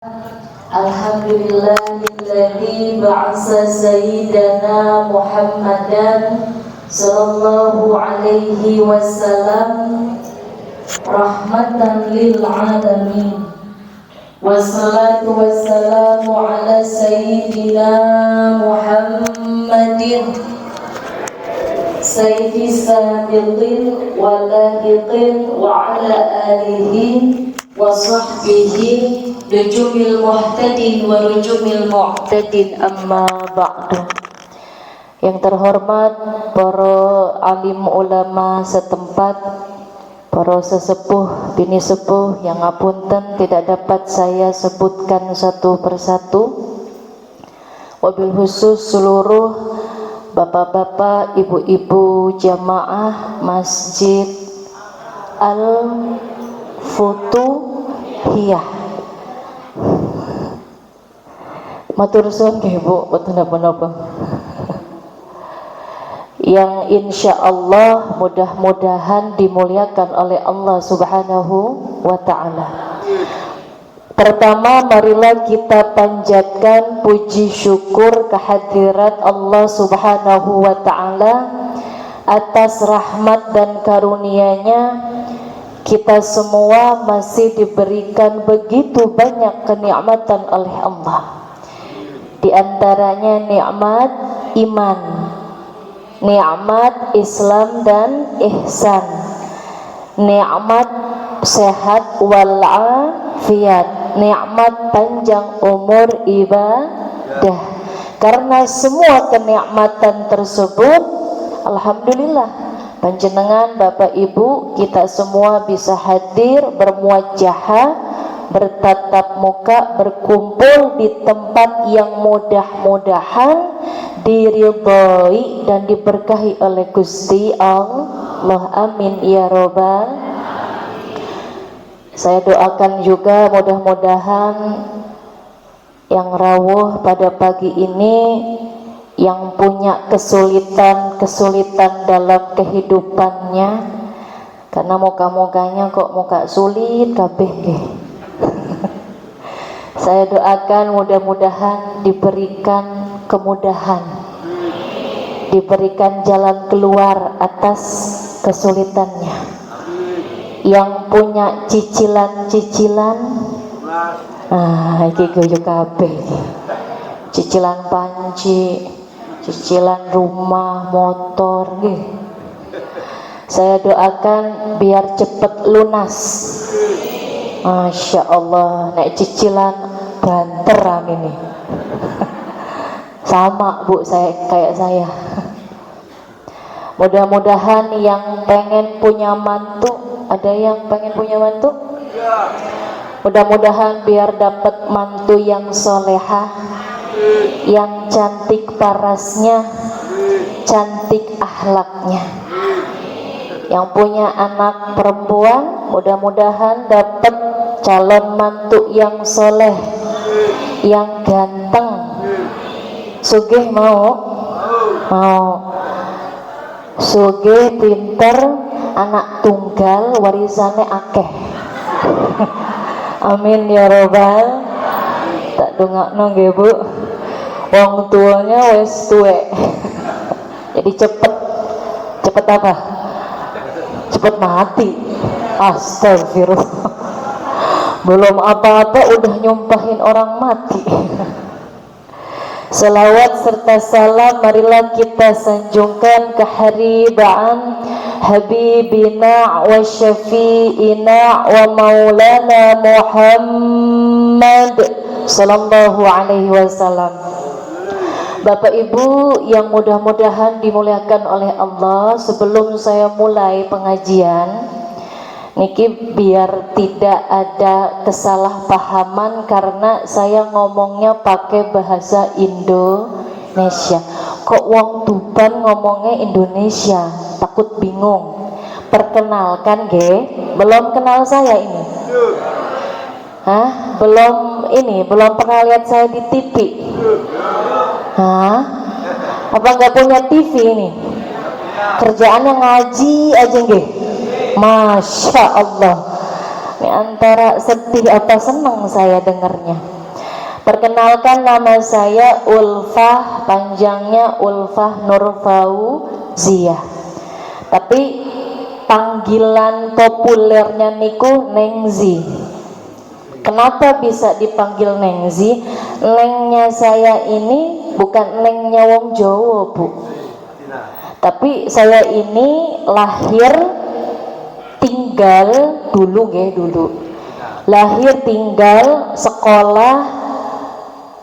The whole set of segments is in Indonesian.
Alhamdulillahilladzi ba'atsa sayyidana Muhammadan sallallahu alaihi wasallam rahmatan lil alamin. Wassalatu wassalamu ala sayyidina Muhammadin sayyidi sabiqin wa lahiqin wa ala alihi wa sahbihi nujumil muhtadin wa nujumil mu'tadin, amma ba'du. Yang terhormat para alim ulama setempat, para sesepuh, bini sepuh yang ngapunten tidak dapat saya sebutkan satu persatu. Wabil khusus seluruh bapak-bapak, ibu-ibu jamaah Masjid Al-Futuhiyah. Matur suwun nggih Bu, boten napa-napa. Yang insya Allah mudah-mudahan dimuliakan oleh Allah Subhanahu wa Ta'ala. Pertama, marilah kita panjatkan puji syukur kehadirat Allah Subhanahu wa Ta'ala atas rahmat dan karunia-Nya. Kita semua masih diberikan begitu banyak kenikmatan oleh Allah. Di antaranya nikmat iman, nikmat Islam dan ihsan, nikmat sehat wal afiat, nikmat panjang umur ibadah. Karena semua kenikmatan tersebut, alhamdulillah, panjenengan Bapak Ibu kita semua bisa hadir bermuajahah, bertatap muka, berkumpul di tempat yang mudah-mudahan diridhoi dan diberkahi oleh Gusti Allah. Amin ya robbal. Saya doakan juga mudah-mudahan yang rawuh pada pagi ini, yang punya kesulitan dalam kehidupannya, karena moga-moganya kok moga sulit kabeh nggih. Saya doakan mudah-mudahan diberikan kemudahan, diberikan jalan keluar atas kesulitannya. Yang punya cicilan-cicilan, iki guyu kabeh. Cicilan panci, cicilan rumah, motor nggih. Saya doakan biar cepat lunas. Masya Allah, nek cicilan banter ini. Sama Bu, saya kayak saya. Mudah-mudahan yang pengen punya mantu, ada yang pengen punya mantu? Mudah-mudahan biar dapat mantu yang solehah, yang cantik parasnya, cantik akhlaknya. Yang punya anak perempuan, mudah-mudahan dapat calon mantu yang soleh, yang ganteng. Sugih mau? Mau. Sugih, pinter, anak tunggal, warisannya akeh. Amin ya robbal. Tak dongakno nggih Bu. Wong tuanya wis tuwek. Jadi cepet apa? Cepet mati. Astagfirullah. Belum apa-apa udah nyumpahin orang mati. Salawat serta salam marilah kita sanjungkan keharibaan Habibina wa syafi'ina wa maulana Muhammad sallallahu alaihi wasallam. Bapak Ibu yang mudah-mudahan dimuliakan oleh Allah, sebelum saya mulai pengajian niki biar tidak ada kesalahpahaman karena saya ngomongnya pakai bahasa Indonesia. Kok wong Tuban ngomongnya Indonesia? Takut bingung. Perkenalkan belum kenal saya ini. Belum pernah lihat saya di TV. Apa nggak punya TV ini? Kerjaannya ngaji aja nggih. Masya Allah. Ini antara sedih apa senang saya dengarnya. Perkenalkan, nama saya Ulfah, panjangnya Ulfah Nurfauziyah. Tapi panggilan populernya niku Nengzi. Kenapa bisa dipanggil Nengzi? Nengnya saya ini bukan nengnya wong Jawa, Bu. Tapi saya ini lahir tinggal dulu lahir tinggal sekolah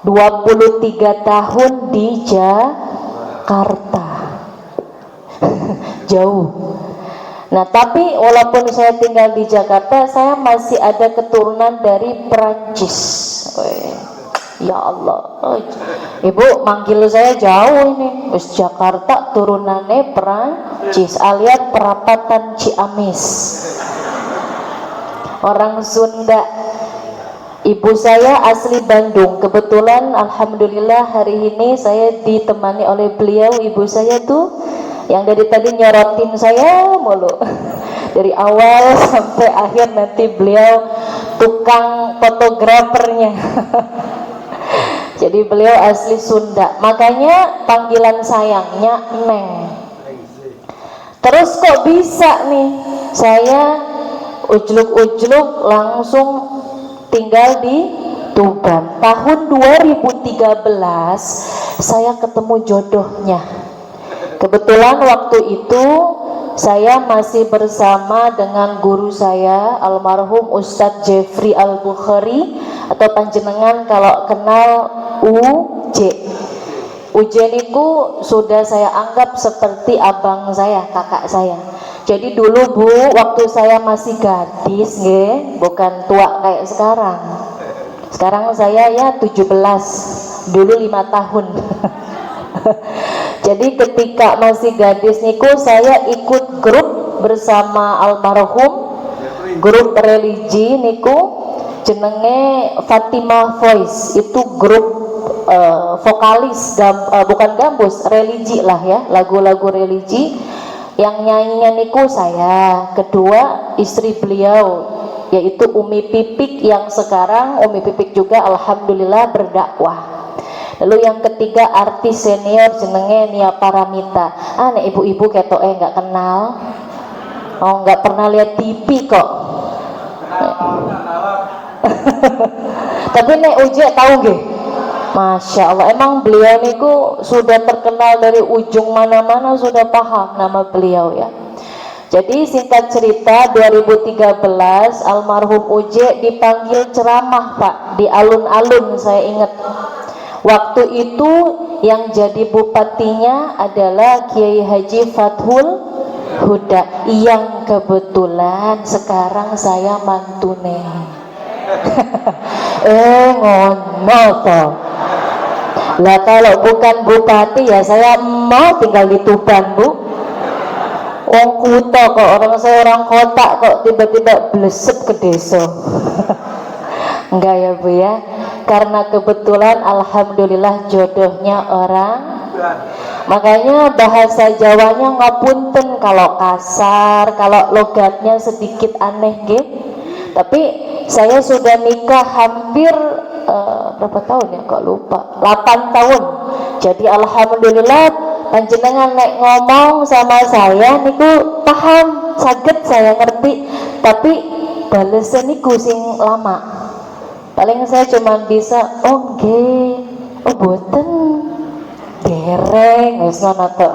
23 tahun di Jakarta. Jauh. Nah, tapi walaupun saya tinggal di Jakarta, saya masih ada keturunan dari Perancis. Ya Allah, Ibu manggil saya jauh ini. Wis Jakarta turunannya Perancis alias perapatan Ciamis. Orang Sunda. Ibu saya asli Bandung. Kebetulan alhamdulillah hari ini saya ditemani oleh beliau. Ibu saya tuh yang dari tadi nyorotin saya mulu. Dari awal sampai akhir nanti beliau tukang fotografernya. Jadi beliau asli Sunda. Makanya panggilan sayangnya Neng. Terus kok bisa nih saya ujluk-ujluk langsung tinggal di Tuban. Tahun 2013 saya ketemu jodohnya. Kebetulan waktu itu saya masih bersama dengan guru saya almarhum Ustadz Jeffrey Al-Bukhari, atau panjenengan kalau kenal UJ. UJ niku sudah saya anggap seperti abang saya, kakak saya. Jadi dulu Bu, waktu saya masih gadis nggih, bukan tua kayak sekarang. Sekarang saya ya 17, dulu 5 tahun. Jadi ketika masih gadis niku saya ikut grup bersama almarhum, grup religi niku jenenge Fatimah Voice. Itu grup vokalis bukan gambus, religi lah ya, lagu-lagu religi. Yang nyanyinya niku saya, kedua istri beliau yaitu Umi Pipik, yang sekarang Umi Pipik juga alhamdulillah berdakwah. Lalu yang ketiga artis senior jenenge Nia Paramita. Nek ibu-ibu ketoke nggak kenal, nggak pernah lihat TV kok. Tapi nek Uje tahu nggih. Masya Allah, emang beliau niku sudah terkenal dari ujung mana-mana, sudah paham nama beliau ya. Jadi singkat cerita 2013 almarhum Uje dipanggil ceramah Pak di alun-alun, saya ingat. Waktu itu yang jadi bupatinya adalah Kiai Haji Fathul Huda, yang kebetulan sekarang saya mantune. Ngono toh. Lah kalau bukan bupati ya saya mau tinggal di Tuban, Bu. Wong kuto kok, saya orang kota kok tiba-tiba blesep ke desa. Enggak ya Bu ya, karena kebetulan alhamdulillah jodohnya orang. Makanya bahasa Jawanya ngapunten kalau kasar, kalau logatnya sedikit aneh gitu. Tapi saya sudah nikah hampir berapa tahun ya, kok lupa, 8 tahun. Jadi alhamdulillah panjenengan nek ngomong sama saya niku paham, saged saya ngerti. Tapi balesnya niku sing lama. Paling saya cuma bisa oh nggih, oh boten, dereng, wis ngono to.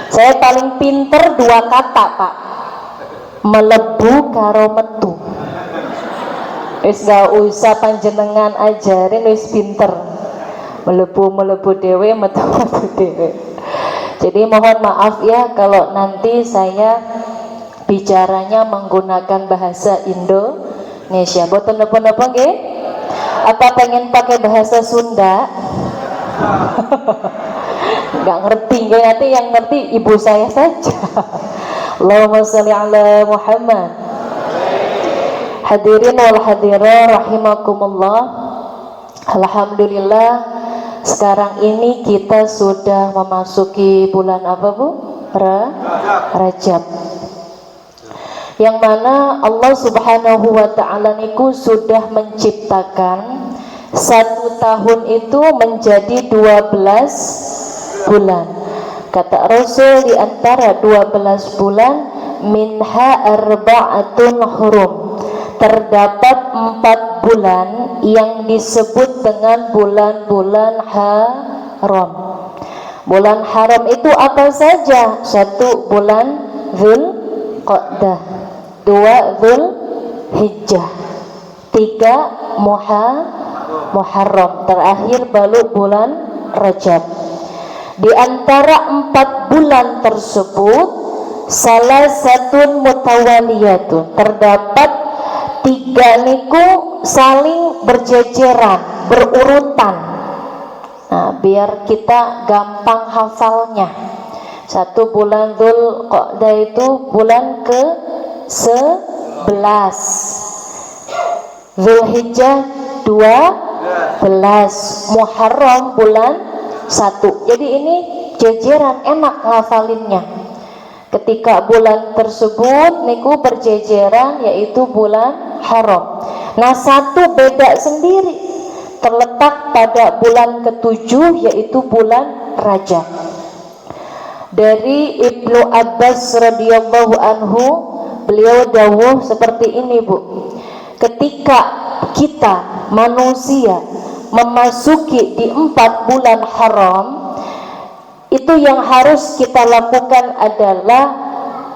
Saya paling pinter 2 kata Pak, melebu karo metu. Wis gak usah panjenengan ajarin, wis pinter, melebu dewe, metu dewe. Jadi mohon maaf ya kalau nanti saya bicaranya menggunakan bahasa Indonesia. Boten napa-napa nggih? Apa pengen pakai bahasa Sunda? Nggak ngerti nggih, nanti yang ngerti ibu saya saja. Allahumma sholli ala Muhammad. Hadirin wal hadirat rahimakumullah. Alhamdulillah sekarang ini kita sudah memasuki bulan apa Bu? Rajab. Yang mana Allah Subhanahu wa taala niku sudah menciptakan 1 tahun itu menjadi 12 bulan. Kata Rasul, di antara 12 bulan, minha arba'atun hurum, terdapat 4 bulan yang disebut dengan bulan-bulan haram. Bulan haram itu apa saja? 1 bulan Dzulqa'dah, 2 Dzulhijjah, 3 Muharram, terakhir baru bulan Rajab. Di antara 4 bulan tersebut, salah satu mutawaliyatun, terdapat 3 niku saling berjejeran, berurutan. Nah, biar kita gampang hafalnya. 1 bulan Dzulqa'dah itu bulan ke-11, Dzulhijjah 12, Muharram bulan 1. Jadi ini jejeran, enak ngafalinnya. Ketika bulan tersebut niku berjejeran, yaitu bulan haram. Nah, 1 beda sendiri, terletak pada bulan ke-7, yaitu bulan Rajab. Dari Ibnu Abbas radhiyallahu anhu, beliau dawuh seperti ini, Bu. Ketika kita manusia memasuki di 4 bulan haram, itu yang harus kita lakukan adalah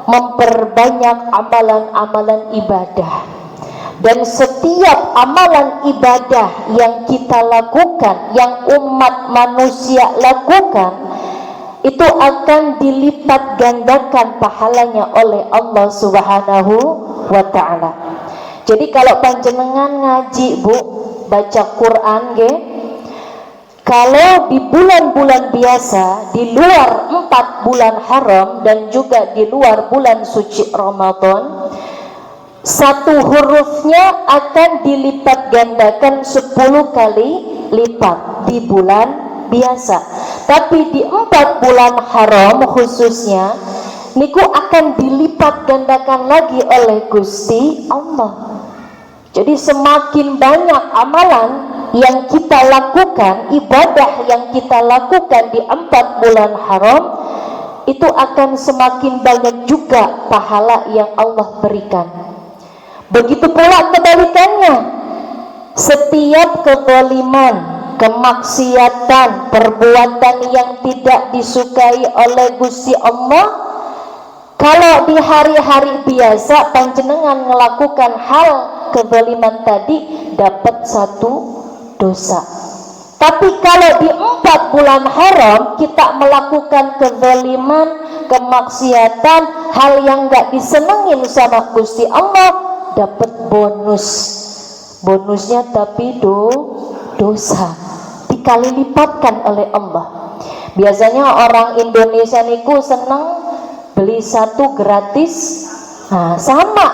memperbanyak amalan-amalan ibadah. Dan setiap amalan ibadah yang kita lakukan, yang umat manusia lakukan, itu akan dilipat gandakan pahalanya oleh Allah Subhanahu wa ta'ala. Jadi kalau panjenengan ngaji, Bu, baca Quran, kalau di bulan-bulan biasa, di luar 4 bulan haram dan juga di luar bulan suci Ramadan, 1 hurufnya akan dilipat gandakan 10 kali lipat di bulan biasa. Tapi di 4 bulan haram khususnya, niku akan dilipat gandakan lagi oleh Gusti Allah. Jadi semakin banyak amalan yang kita lakukan, ibadah yang kita lakukan di 4 bulan haram, itu akan semakin banyak juga pahala yang Allah berikan. Begitu pula kebalikannya, setiap kezaliman, kemaksiatan, perbuatan yang tidak disukai oleh Gusti Allah, kalau di hari-hari biasa panjenengan melakukan hal kezaliman tadi, dapat 1 dosa. Tapi kalau di 4 bulan haram kita melakukan kezaliman, kemaksiatan, hal yang gak disenengin sama Gusti Allah, dapat bonusnya, tapi dosa dikali lipatkan oleh Allah. Biasanya orang Indonesia niku seneng beli 1 gratis. Nah, sama,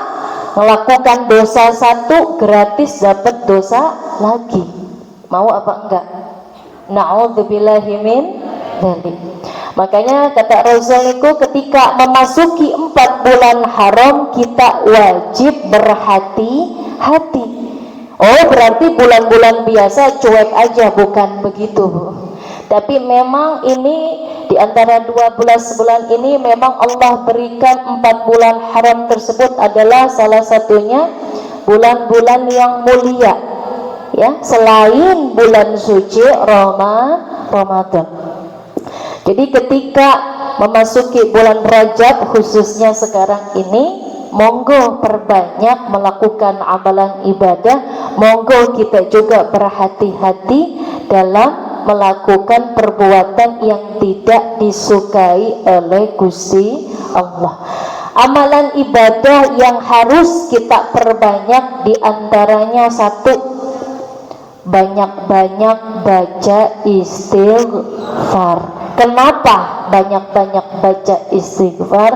melakukan dosa 1 gratis dapat dosa lagi. Mau apa enggak? Na'udzubillahi min dzalik. Makanya kata Rasul itu, ketika memasuki 4 bulan haram, kita wajib berhati-hati. Oh, berarti bulan-bulan biasa cuek aja, bukan begitu, Bu. Tapi memang ini di antara 12 bulan ini memang Allah berikan 4 bulan haram tersebut adalah salah satunya bulan-bulan yang mulia, ya, selain bulan suci Ramadan. Jadi ketika memasuki bulan Rajab khususnya sekarang ini, monggo perbanyak melakukan amalan ibadah, monggo kita juga berhati-hati dalam melakukan perbuatan yang tidak disukai oleh Gusti Allah. Amalan ibadah yang harus kita perbanyak diantaranya 1, banyak-banyak baca istighfar. Kenapa banyak-banyak baca istighfar?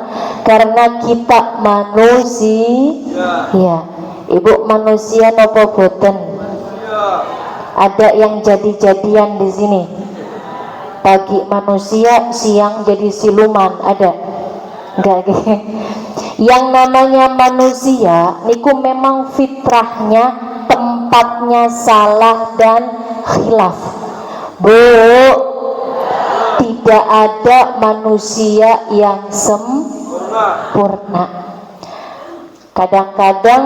Karena kita manusia, ya, Ibu manusia nopo boten? Ada yang jadi-jadian di sini. Pagi manusia, siang jadi siluman, ada? Enggak. Yang namanya manusia niku memang fitrahnya tempatnya salah dan khilaf. Bu, tidak ada manusia yang sempurna. Kadang-kadang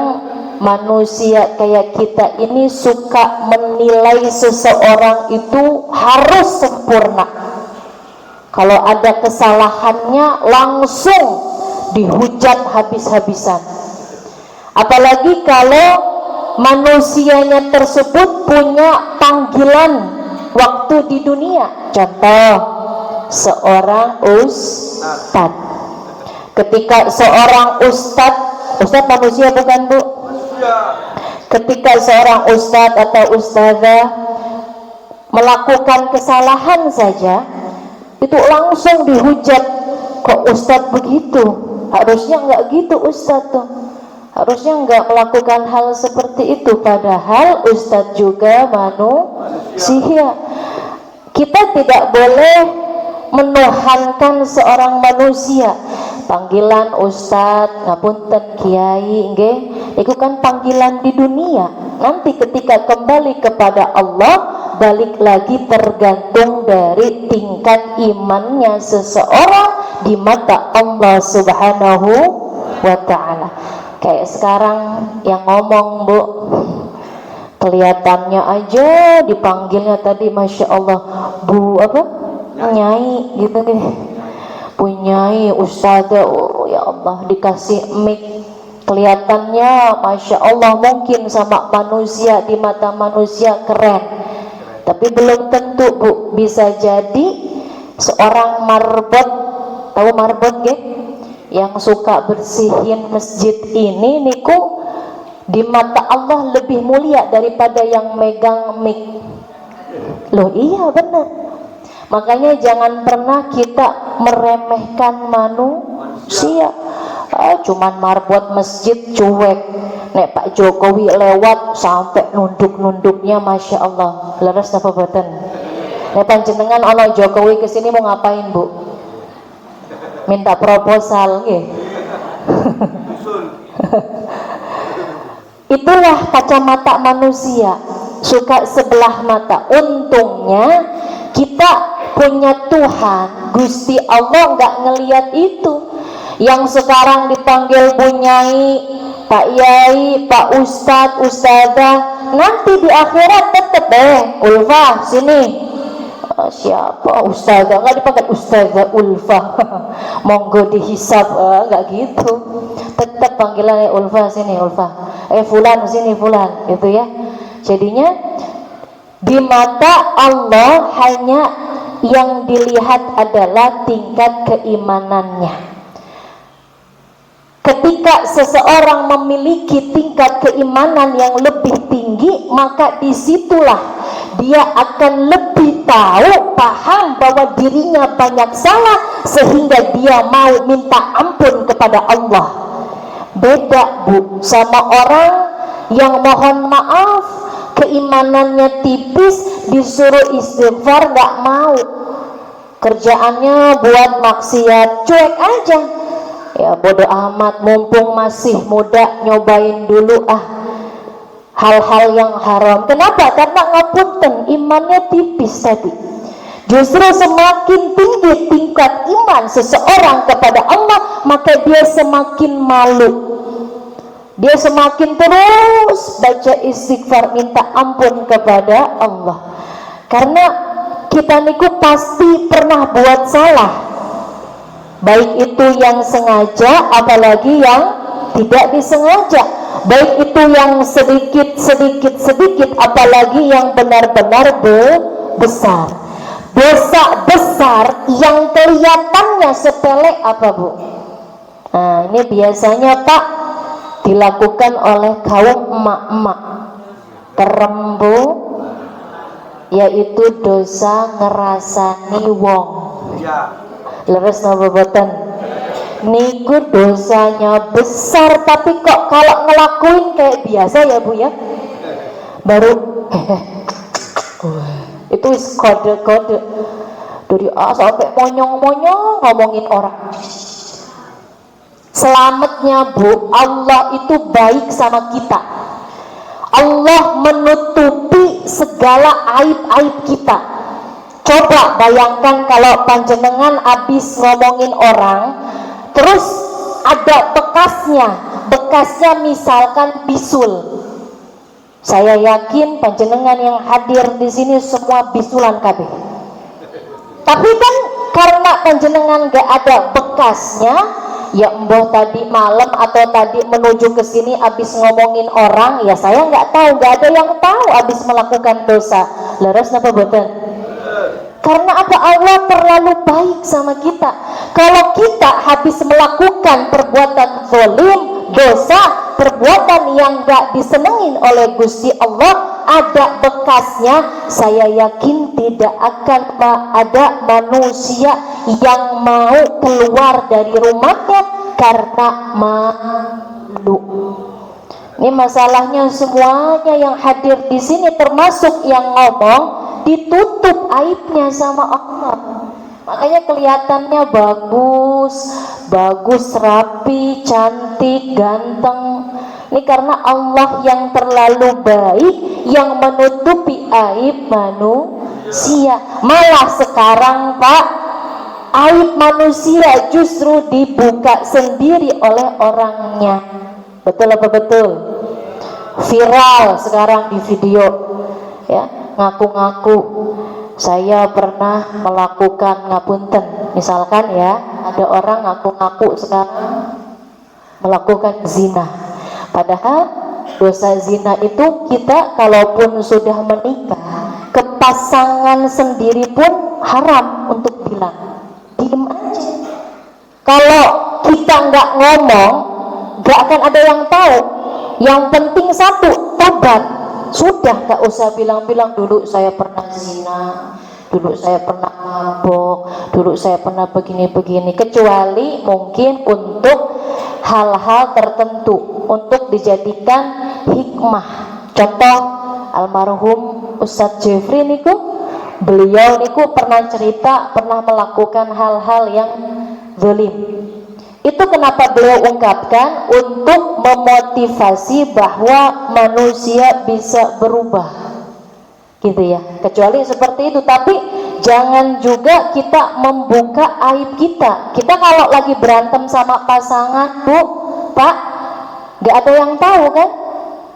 manusia kayak kita ini suka menilai seseorang itu harus sempurna. Kalau ada kesalahannya langsung dihujat habis-habisan. Apalagi kalau manusianya tersebut punya panggilan waktu di dunia. Contoh, seorang ustadz. Ketika seorang ustadz manusia bukan Bu? Ketika seorang ustadz atau ustazah melakukan kesalahan saja, itu langsung dihujat. Kok ustadz begitu? Harusnya nggak gitu ustadz tuh. Harusnya nggak melakukan hal seperti itu. Padahal ustadz juga manusia. Kita tidak boleh menuhankan seorang manusia. Panggilan ustadz, ngapunten kiai, nggih, itu kan panggilan di dunia. Nanti ketika kembali kepada Allah, balik lagi tergantung dari tingkat imannya seseorang di mata Allah Subhanahu wa ta'ala. Kayak sekarang yang ngomong Bu, kelihatannya aja dipanggilnya tadi Masya Allah Bu apa? Nyai gitu nih. Punyai ustazah, oh ya Allah, dikasih mic, kelihatannya Masya Allah mungkin sama manusia, di mata manusia keren, tapi belum tentu Bu. Bisa jadi seorang marbot, tahu marbot gak? Yang suka bersihin masjid ini niku di mata Allah lebih mulia daripada yang megang mic. Loh iya benar. Makanya jangan pernah kita meremehkan manusia. Cuman marbot masjid cuek. Nek Pak Jokowi lewat sampai nunduk-nunduknya Masya Allah. Leres apa boten? Nek panjenengan ana Jokowi kesini mau ngapain Bu? Minta proposal nggih. Itulah kacamata manusia, suka sebelah mata. Untungnya kita punya Tuhan, Gusti Allah nggak ngelihat itu. Yang sekarang dipanggil Bu Nyai, Pak Yai, Pak Ustadz, Ustadzah, nanti di akhirat tetep Ulfa sini. Siapa Ustadzah? Nggak dipanggil Ustadzah Ulfa. Monggo dihisab, nggak gitu. Tetap panggilannya Ulfa sini, Ulfa. Fulan sini, Fulan, gitu ya. Jadinya di mata Allah hanya yang dilihat adalah tingkat keimanannya. Ketika seseorang memiliki tingkat keimanan yang lebih tinggi, maka disitulah dia akan lebih tahu, paham bahwa dirinya banyak salah, sehingga dia mau minta ampun kepada Allah. Beda Bu sama orang yang mohon maaf, keimanannya tipis, disuruh istighfar nggak mau, kerjaannya buat maksiat, cuek aja. Ya bodoh amat, mumpung masih muda, nyobain dulu hal-hal yang haram. Kenapa? Karena ngapunten, imannya tipis tadi. Justru semakin tinggi tingkat iman seseorang kepada Allah, maka dia semakin malu. Dia semakin terus baca istighfar, minta ampun kepada Allah. Karena kita niku pasti pernah buat salah, baik itu yang sengaja, apalagi yang tidak disengaja. Baik itu yang sedikit, apalagi yang benar-benar besar. Dosa besar yang kelihatannya sepele apa Bu? Nah ini biasanya Pak dilakukan oleh kaum emak-emak terembu, yaitu dosa ngerasani wong. Leres napa boten? Niku dosanya besar, tapi kok kalau ngelakuin kayak biasa ya Bu ya, baru itu kode-kode dari A sampai monyong-monyong ngomongin orang. Selamatnya Bu, Allah itu baik sama kita. Allah menutupi segala aib-aib kita. Coba bayangkan kalau panjenengan habis ngomongin orang, terus ada bekasnya misalkan bisul. Saya yakin panjenengan yang hadir di sini semua bisulan kabeh. Tapi kan karena panjenengan gak ada bekasnya, ya mbah tadi malam atau tadi menuju ke sini habis ngomongin orang, ya saya nggak tahu, nggak ada yang tahu habis melakukan dosa. Leres napa boten? Karena apa? Allah terlalu baik sama kita. Kalau kita habis melakukan perbuatan zalim, dosa, perbuatan yang gak disenengin oleh Gusti Allah, ada bekasnya, saya yakin tidak akan ada manusia yang mau keluar dari rumahnya karena malu. Ini masalahnya semuanya yang hadir di sini termasuk yang ngomong ditutup aibnya sama Allah. Makanya kelihatannya bagus, rapi, cantik, ganteng. Ini karena Allah yang terlalu baik yang menutupi aib manusia. Malah sekarang Pak, aib manusia justru dibuka sendiri oleh orangnya. Betul apa betul? Viral sekarang di video, ya, ngaku-ngaku saya pernah melakukan ngapunten. Misalkan ya, ada orang ngaku-ngaku sekarang melakukan zina. Padahal dosa zina itu kita kalaupun sudah menikah, ke pasangan sendiri pun haram untuk bilang. Diem aja. Kalau kita nggak ngomong, nggak akan ada yang tahu. Yang penting satu, tobat. Sudah gak usah bilang-bilang dulu saya pernah zina, dulu saya pernah mabok, dulu saya pernah begini-begini. Kecuali mungkin untuk hal-hal tertentu, untuk dijadikan hikmah. Contoh almarhum Ustadz Jeffrey niku, beliau niku pernah cerita pernah melakukan hal-hal yang zalim. Itu kenapa beliau ungkapkan untuk memotivasi bahwa manusia bisa berubah, gitu ya. Kecuali seperti itu, tapi jangan juga kita membuka aib kita. Kita kalau lagi berantem sama pasangan, Bu, Pak, nggak ada yang tahu kan?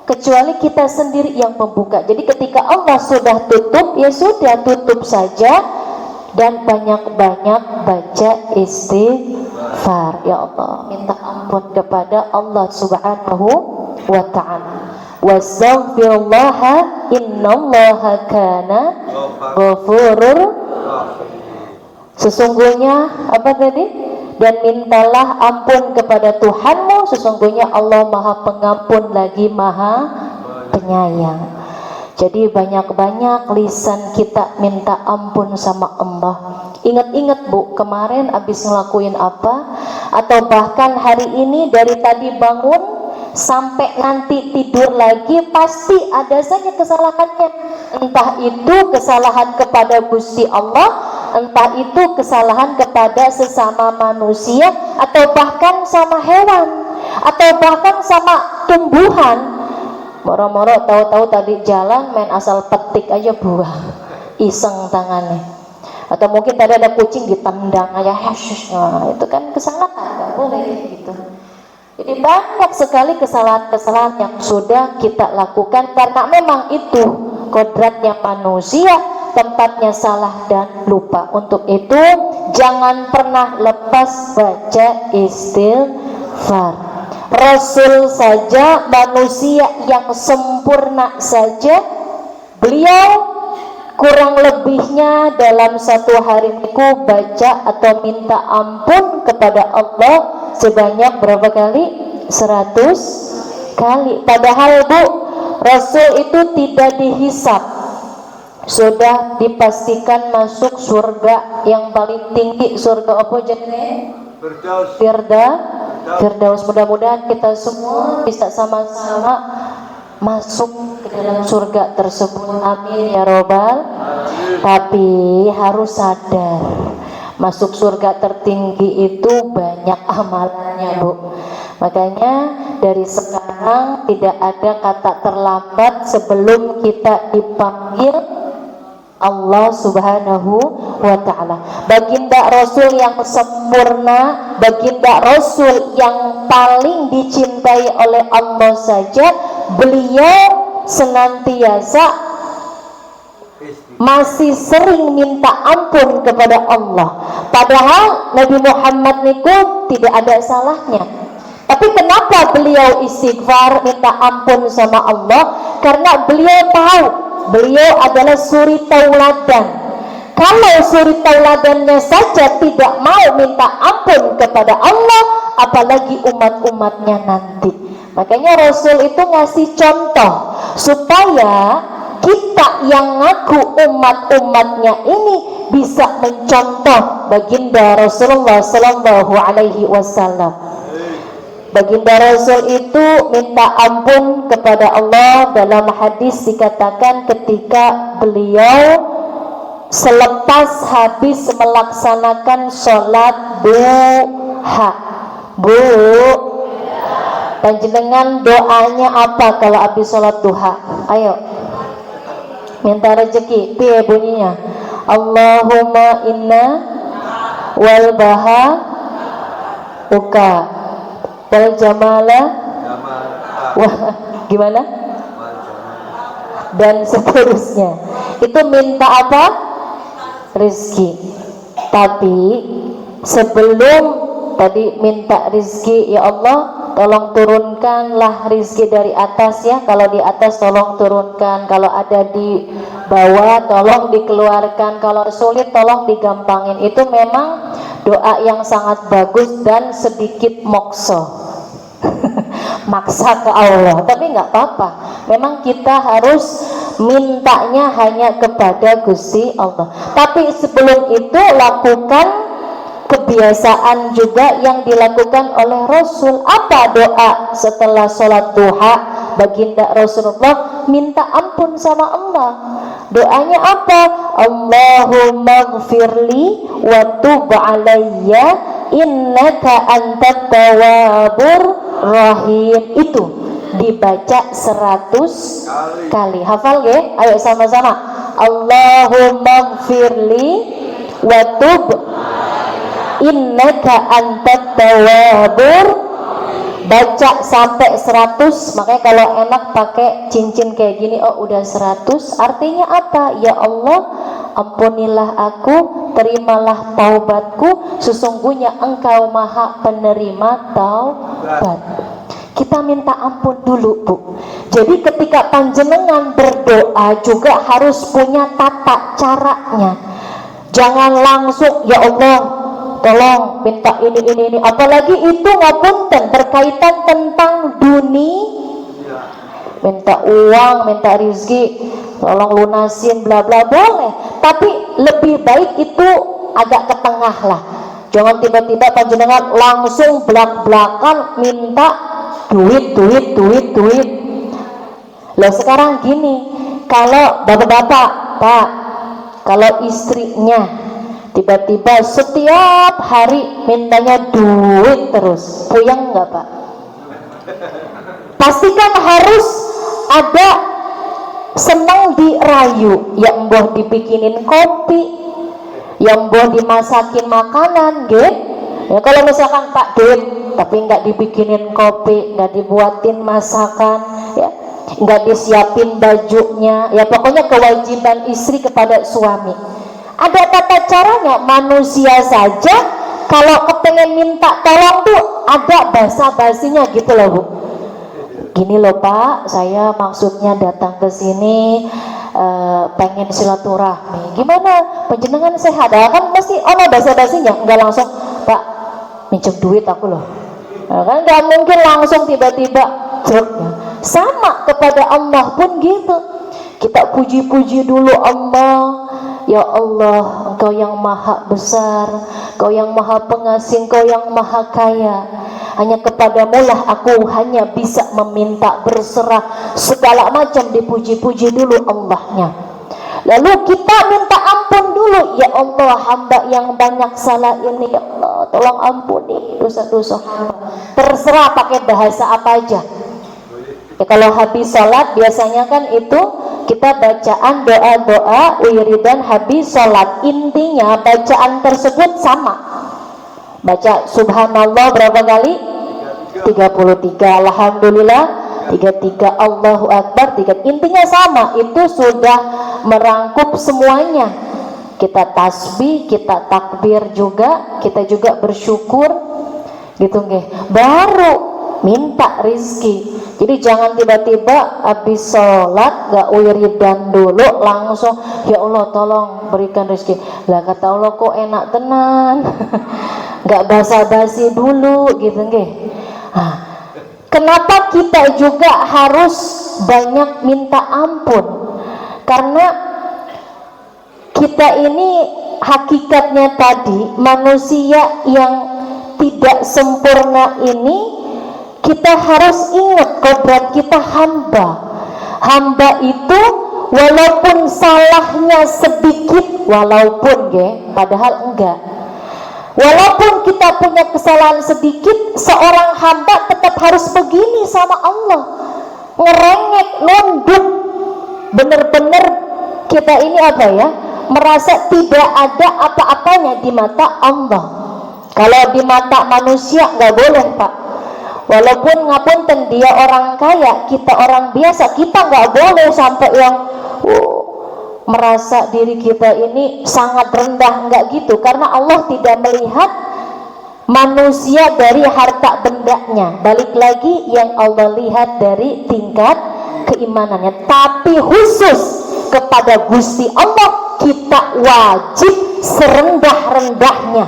Kecuali kita sendiri yang membuka. Jadi ketika Allah sudah tutup, ya sudah tutup saja. Dan banyak-banyak baca istighfar. Ya Allah, minta ampun kepada Allah Subhanahu wa ta'ala. Wastaghfirullaha innallaha kana ghafurur. Sesungguhnya apa tadi? Dan mintalah ampun kepada Tuhanmu, sesungguhnya Allah Maha Pengampun lagi Maha Penyayang. Jadi banyak-banyak lisan kita minta ampun sama Allah. Ingat-ingat Bu, kemarin habis ngelakuin apa, atau bahkan hari ini dari tadi bangun sampai nanti tidur lagi, pasti ada saja kesalahannya. Entah itu kesalahan kepada Gusti Allah, entah itu kesalahan kepada sesama manusia, atau bahkan sama hewan, atau bahkan sama tumbuhan. Moro-moro tahu-tahu tadi jalan main asal petik aja buah, iseng tangannya. Atau mungkin tadi ada kucing ditendang aja, nah, itu kan kesalahan, nggak boleh gitu. Jadi banyak sekali kesalahan-kesalahan yang sudah kita lakukan karena memang itu kodratnya manusia, tempatnya salah dan lupa. Untuk itu jangan pernah lepas baca istighfar. Rasul saja, manusia yang sempurna saja, beliau kurang lebihnya dalam satu hari itu baca atau minta ampun kepada Allah sebanyak berapa kali? 100 kali. Padahal Bu, Rasul itu tidak dihisap, sudah dipastikan masuk surga yang paling tinggi. Surga apa jadinya? Firdaus. Mudah-mudahan kita semua bisa sama-sama masuk ke dalam surga tersebut. Amin ya robbal. Tapi harus sadar, masuk surga tertinggi itu banyak amalannya Bu. Makanya dari sekarang tidak ada kata terlambat sebelum kita dipanggil Allah Subhanahu wa ta'ala. Baginda Rasul yang sempurna, baginda Rasul yang paling dicintai oleh Allah saja, beliau senantiasa masih sering minta ampun kepada Allah. Padahal Nabi Muhammad niku tidak ada salahnya. Tapi kenapa beliau istighfar, minta ampun sama Allah? Karena beliau tahu beliau adalah suri tauladan. Kalau suri tauladannya saja tidak mau minta ampun kepada Allah, apalagi umat-umatnya nanti. Makanya Rasul itu ngasih contoh supaya kita yang ngaku umat-umatnya ini bisa mencontoh baginda Rasulullah Sallallahu Alaihi Wasallam. Baginda Rasul itu minta ampun kepada Allah. Dalam hadis dikatakan ketika beliau selepas habis melaksanakan sholat duha. Bu, panjenengan doanya apa kalau habis sholat duha? Ayo, minta rezeki. Piye bunyinya? Allahumma inna wal baha uka wal jamala wah, gimana? Dan seterusnya. Itu minta apa? Rizki. Tapi sebelum tadi minta rizki, ya Allah tolong turunkanlah rizki dari atas ya. Kalau di atas tolong turunkan, kalau ada di bawah tolong dikeluarkan, kalau sulit tolong digampangin. Itu memang doa yang sangat bagus dan sedikit mokso. Maksa ke Allah, tapi nggak apa-apa. Memang kita harus mintanya hanya kepada Gusti Allah. Tapi sebelum itu lakukan kebiasaan juga yang dilakukan oleh Rasul. Apa doa setelah sholat duha? Baginda Rasulullah minta ampun sama Allah. Doanya apa? Allahumma gfirli wa tub alayya innaka antat tawwabur rahim. Itu dibaca 100 kali. Hafal ya? Ayo sama-sama. Allahumma gfirli wa tub innaka antat tawwabur. Baca sampai 100. Makanya kalau enak pakai cincin kayak gini. Oh udah 100. Artinya apa? Ya Allah, ampunilah aku, terimalah taubatku, sesungguhnya Engkau Maha Penerima taubat. Kita minta ampun dulu, Bu. Jadi ketika panjenengan berdoa juga harus punya tata caranya. Jangan langsung ya Allah tolong minta ini. Apalagi itu ngapunten berkaitan tentang dunia. Minta uang, minta rizki, tolong lunasin bla bla boleh. Tapi lebih baik itu agak ke tengah lah. Jangan tiba-tiba panjenengan langsung belak-belakan minta duit. Loh sekarang gini, kalau bapak-bapak, Pak, kalau istrinya tiba-tiba setiap hari mintanya duit terus, puyeng nggak Pak? Pastikan harus ada senang dirayu, ya mbah dibikinin kopi, ya mbah dimasakin makanan, gitu. Ya kalau misalkan Pak duit tapi nggak dibikinin kopi, nggak dibuatin masakan, ya nggak disiapin bajunya, ya pokoknya kewajiban istri kepada suami. Ada tata caranya. Manusia saja kalau kepengen minta tolong tuh ada basa-basinya gitu loh Bu. Gini loh Pak, saya maksudnya datang ke sini pengen silaturahmi. Gimana? Panjenengan sehat? Kan mesti ono basa-basinya. Enggak langsung Pak minjem duit aku loh. Kan nggak mungkin langsung tiba-tiba jeruknya. Sama kepada Allah pun gitu. Kita puji-puji dulu Allah. Ya Allah, Engkau yang maha besar, Engkau yang maha pengasih, Engkau yang maha kaya. Hanya kepadamu lah aku hanya bisa meminta, berserah, segala macam dipuji-puji dulu Allahnya. Lalu kita minta ampun dulu. dulu, ya Allah, hamba yang banyak salah ini, ya Allah, tolong ampuni dosa-dosa hamba. Terserah pakai bahasa apa aja. Ya, kalau habis sholat biasanya kan itu kita bacaan doa-doa wiridan habis sholat. Intinya bacaan tersebut sama. Baca subhanallah berapa kali? 33. Alhamdulillah 33. Allahu Akbar 3. Intinya sama. Itu sudah merangkup semuanya. Kita tasbih, kita takbir juga, kita juga bersyukur gitu nggih. Baru minta rizki. Jadi jangan tiba-tiba habis sholat gak wiridan dulu langsung ya Allah tolong berikan rizki. Lah kata Allah kok enak tenan. Gak basa-basi dulu gitu nggih. Nah, kenapa kita juga harus banyak minta ampun? Karena kita ini hakikatnya tadi manusia yang tidak sempurna ini, kita harus ingat kodrat kita hamba. Hamba itu walaupun salahnya sedikit, walaupun padahal enggak. Walaupun kita punya kesalahan sedikit, seorang hamba tetap harus begini sama Allah, ngerengek, nunduk, bener-bener kita ini apa ya, merasa tidak ada apa-apanya di mata Allah. Kalau di mata manusia nggak boleh Pak. Walaupun ngapunten dia orang kaya, kita orang biasa, kita nggak boleh sampai yang merasa diri kita ini sangat rendah, enggak gitu. Karena Allah tidak melihat manusia dari harta bendanya. Balik lagi, yang Allah lihat dari tingkat keimanannya. Tapi khusus kepada Gusti Allah kita wajib serendah-rendahnya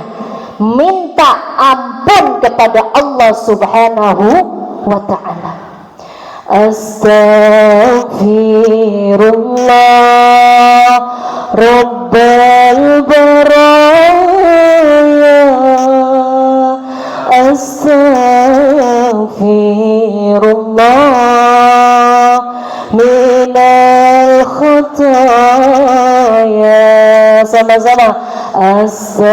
minta ampun kepada Allah Subhanahu wa ta'ala. Astaghfirullah Rabbal baraya, astaghfirullah minal khotaya. Sama-sama Astaghfirullah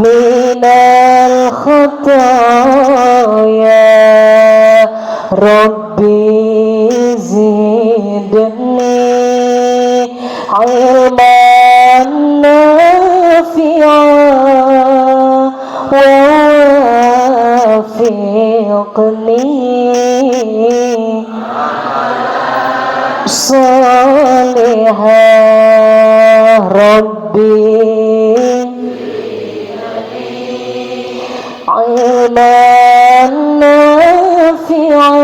minal khotaya, Rabbi zidni ilman nafi'an wafiqni salihah, Rabbi ilman nafi'an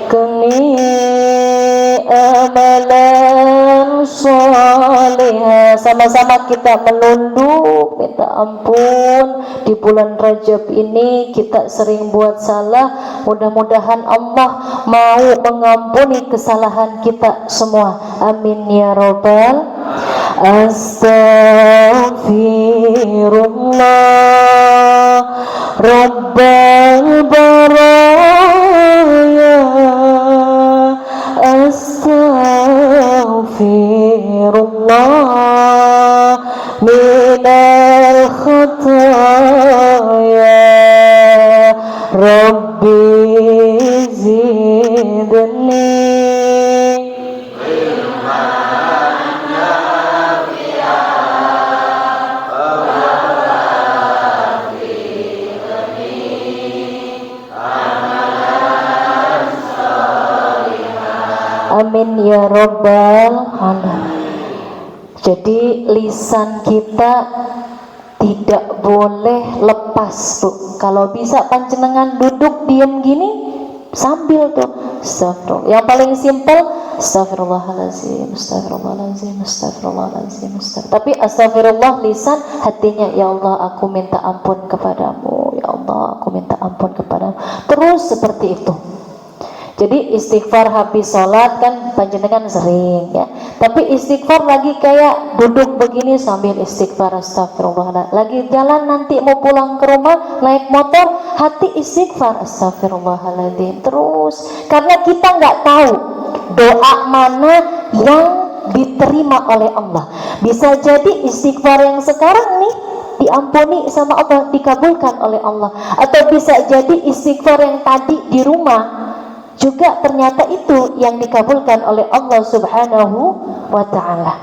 kini amalan salihah. Sama-sama kita menunduk minta ampun. Di bulan Rajab ini kita sering buat salah, mudah-mudahan Allah mau mengampuni kesalahan kita semua, amin ya robbal. Astaghfirullah Rabbal baraya, astaghfirullah minal khotaya, Rabbi zidni amin ya robbal alamin. Jadi lisan kita tidak boleh lepas tuh. Kalau bisa panjenengan duduk diem gini sambil tuh astagfirullah. Yang paling simpel astagfirullahaladzim, astagfirullahaladzim, astagfirullahaladzim, astagfirullah. Tapi astagfirullah lisan, hatinya ya Allah aku minta ampun kepadamu, ya Allah aku minta ampun kepadamu. Terus seperti itu. Jadi istighfar habis sholat kan panjenengan sering ya. Tapi istighfar lagi kayak duduk begini sambil istighfar astagfirullah. Lagi jalan nanti mau pulang ke rumah naik motor hati istighfar astagfirullahaladzim terus. Karena kita nggak tahu doa mana yang diterima oleh Allah. Bisa jadi istighfar yang sekarang nih diampuni sama Allah, dikabulkan oleh Allah. Atau bisa jadi istighfar yang tadi di rumah juga ternyata itu yang dikabulkan oleh Allah Subhanahu wa ta'ala.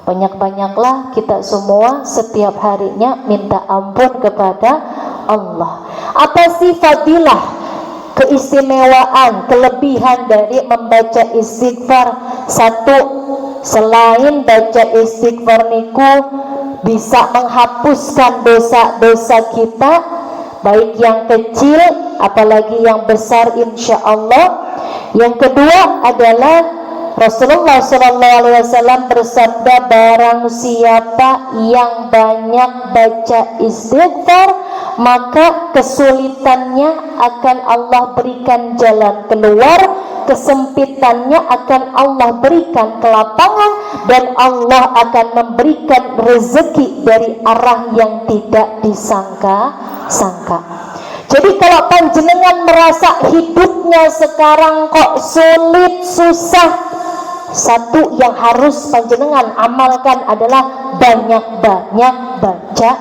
Banyak-banyaklah kita semua setiap harinya minta ampun kepada Allah. Apa sih fadilah, keistimewaan, kelebihan dari membaca istighfar? Satu, selain baca istighfar niku bisa menghapuskan dosa-dosa kita, baik yang kecil apalagi yang besar insya Allah. Yang kedua adalah Rasulullah SAW bersabda, barang siapa yang banyak baca istighfar maka kesulitannya akan Allah berikan jalan keluar, kesempitannya akan Allah berikan kelapangan, dan Allah akan memberikan rezeki dari arah yang tidak disangka-sangka. Jadi kalau panjenengan merasa hidupnya sekarang kok sulit, susah, satu yang harus panjenengan amalkan adalah banyak-banyak baca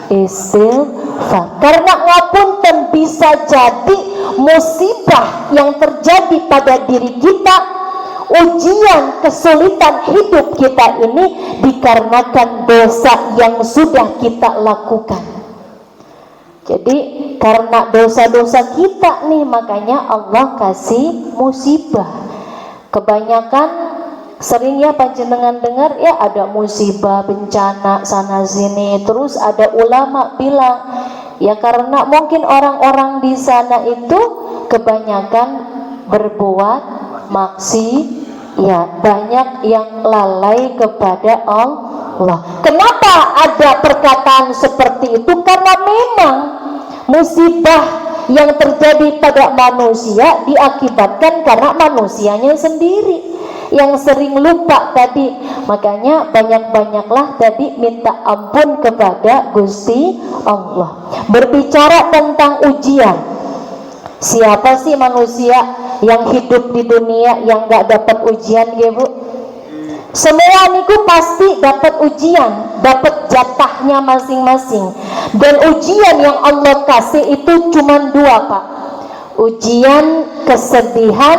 istighfar. Karena ngapunten bisa jadi musibah yang terjadi pada diri kita, ujian kesulitan hidup kita ini dikarenakan dosa yang sudah kita lakukan. Jadi karena dosa-dosa kita nih makanya Allah kasih musibah. Kebanyakan seringnya panjenengan dengar ya ada musibah, bencana sana sini. Terus ada ulama bilang ya karena mungkin orang-orang di sana itu kebanyakan berbuat maksiat, banyak yang lalai kepada Allah. Kenapa ada perkataan seperti itu? Karena memang musibah yang terjadi pada manusia diakibatkan karena manusianya sendiri yang sering lupa tadi. Makanya banyak-banyaklah tadi minta ampun kepada Gusti Allah. Berbicara tentang ujian, siapa sih manusia yang hidup di dunia yang gak dapat ujian ya Bu? Semua niku pasti dapat ujian, dapat jatahnya masing-masing. Dan ujian yang Allah kasih itu cuma dua Pak, ujian kesedihan,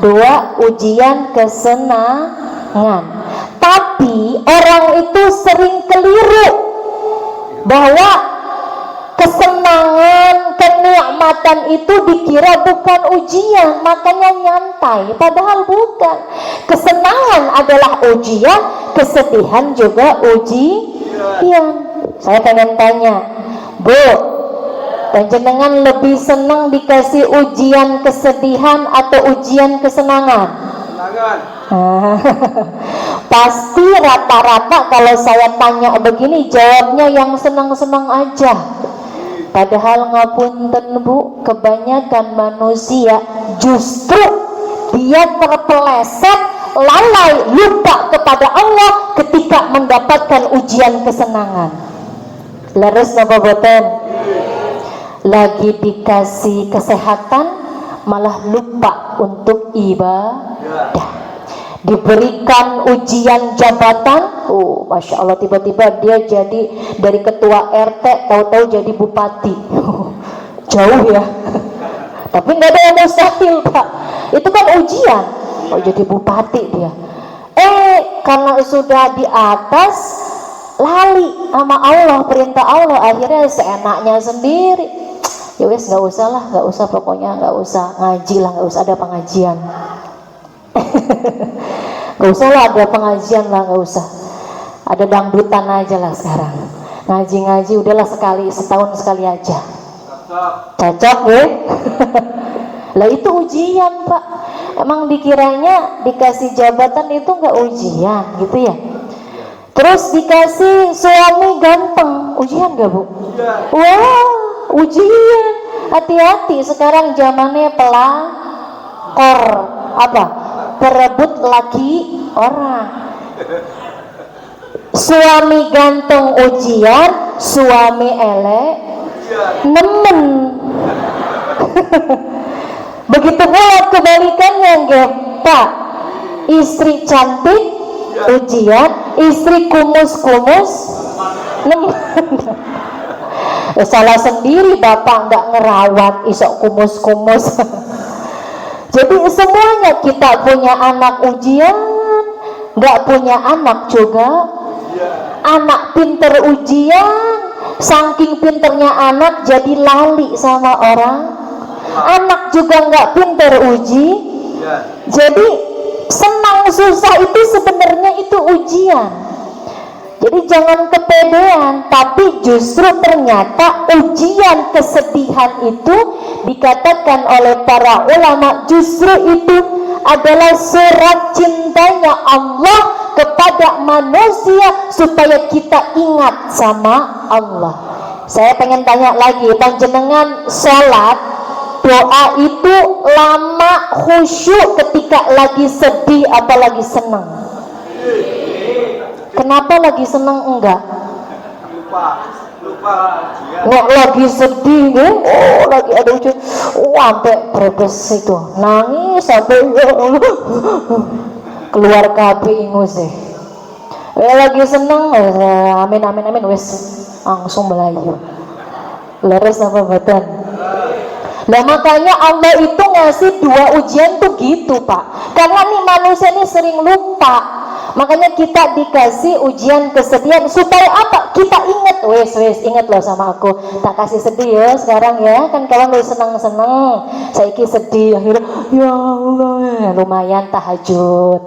dua ujian kesenangan. Tapi orang itu sering keliru bahwa kesenangan, kenikmatan itu dikira bukan ujian, makanya nyantai, padahal bukan. Kesenangan adalah ujian, kesedihan juga ujian. Saya pengen tanya, Bu, panjenengan lebih senang dikasih ujian kesedihan atau ujian kesenangan? Pasti rata-rata kalau saya tanya begini jawabnya yang senang-senang aja. Padahal ngapunten Bu, kebanyakan manusia justru dia terpeleset, lalai, lupa kepada Allah ketika mendapatkan ujian kesenangan. Leres napa boten? Lagi dikasih kesehatan malah lupa untuk ibadah. Diberikan ujian jabatan, Masya Allah, tiba-tiba dia jadi dari ketua RT tahu-tahu jadi bupati. Jauh ya. Tapi nggak ada yang mustahil Pak, itu kan ujian. Jadi bupati dia, karena sudah di atas lali sama Allah, perintah Allah, akhirnya seenaknya sendiri. Ya wes nggak usah lah, nggak usah, pokoknya nggak usah ngaji lah, nggak usah ada pengajian. Nggak usah lah ada pengajian lah, nggak usah, ada dangdutan aja lah sekarang. Ngaji udahlah sekali, setahun sekali aja. Cocok ya. Lah itu ujian Pak. Emang dikiranya dikasih jabatan itu nggak ujian gitu ya? Terus dikasih suami ganteng, ujian gak Bu? Wah, ujian. Hati-hati sekarang zamannya pelakor apa? Perebut laki orang. Suami ganteng ujian, suami elek nemen. Begitu pula kebalikannya, nggih, Pak. Istri cantik ujian, istri kumus-kumus nemen. Salah sendiri bapak nggak ngerawat isok kumus-kumus. Jadi semuanya, kita punya anak ujian, nggak punya anak juga. Anak pinter ujian, saking pinternya anak jadi lali sama orang. Anak juga nggak pinter uji, jadi senang susah itu sebenarnya itu ujian. Jadi jangan kepedean, tapi justru ternyata ujian kesedihan itu dikatakan oleh para ulama justru itu adalah surat cintanya Allah kepada manusia supaya kita ingat sama Allah. Saya pengen tanya lagi, panjenengan sholat doa itu lama khusyuk ketika lagi sedih apa lagi senang? Kenapa lagi senang enggak? Lupa nggak lagi sedih ya? Oh lagi ada ujian, sampai brebes itu nangis sampai keluar kabeh ingus sih. Lagi seneng, amin amin amin, wes langsung melayu. Leres apa badan? Nah makanya Allah itu ngasih dua ujian tuh gitu Pak, karena nih manusia ini sering lupa. Makanya kita dikasih ujian kesedihan supaya apa? Kita ingat, wes ingat loh sama aku, tak kasih sedih ya sekarang ya, kan kalau lu seneng saiki sedih, akhirnya ya Allah lumayan tahajud,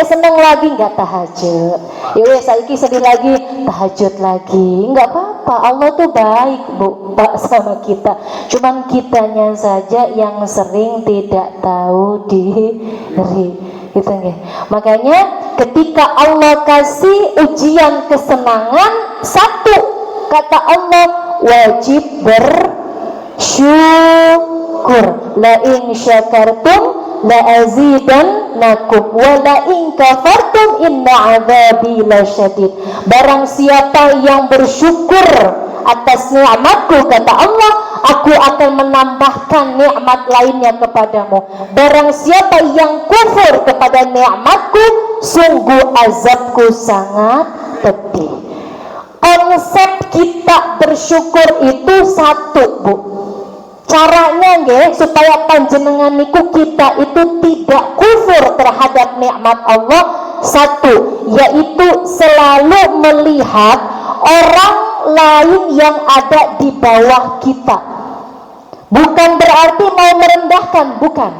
seneng lagi nggak tahajud, ya wes saiki sedih lagi tahajud lagi, nggak apa-apa. Allah tuh baik Bu Pak sama kita, cuman kitanya saja yang sering tidak tahu diri. Gitu nggih. Makanya ketika Allah kasih ujian kesenangan, satu kata Allah wajib bersyukur. La in syakartum la azidannakum wa la in kafartum inna adzabi lasyadid. Barang siapa yang bersyukur atas nikmatku, kata Allah, aku akan menambahkan nikmat lainnya kepadamu. Barang siapa yang kufur kepada nikmatku, sungguh azabku sangat pedih. Konsep kita bersyukur itu satu Bu, caranya nggih supaya panjenengan niku kita itu tidak kufur terhadap nikmat Allah, satu yaitu selalu melihat orang lain yang ada di bawah kita. Bukan berarti mau merendahkan, bukan.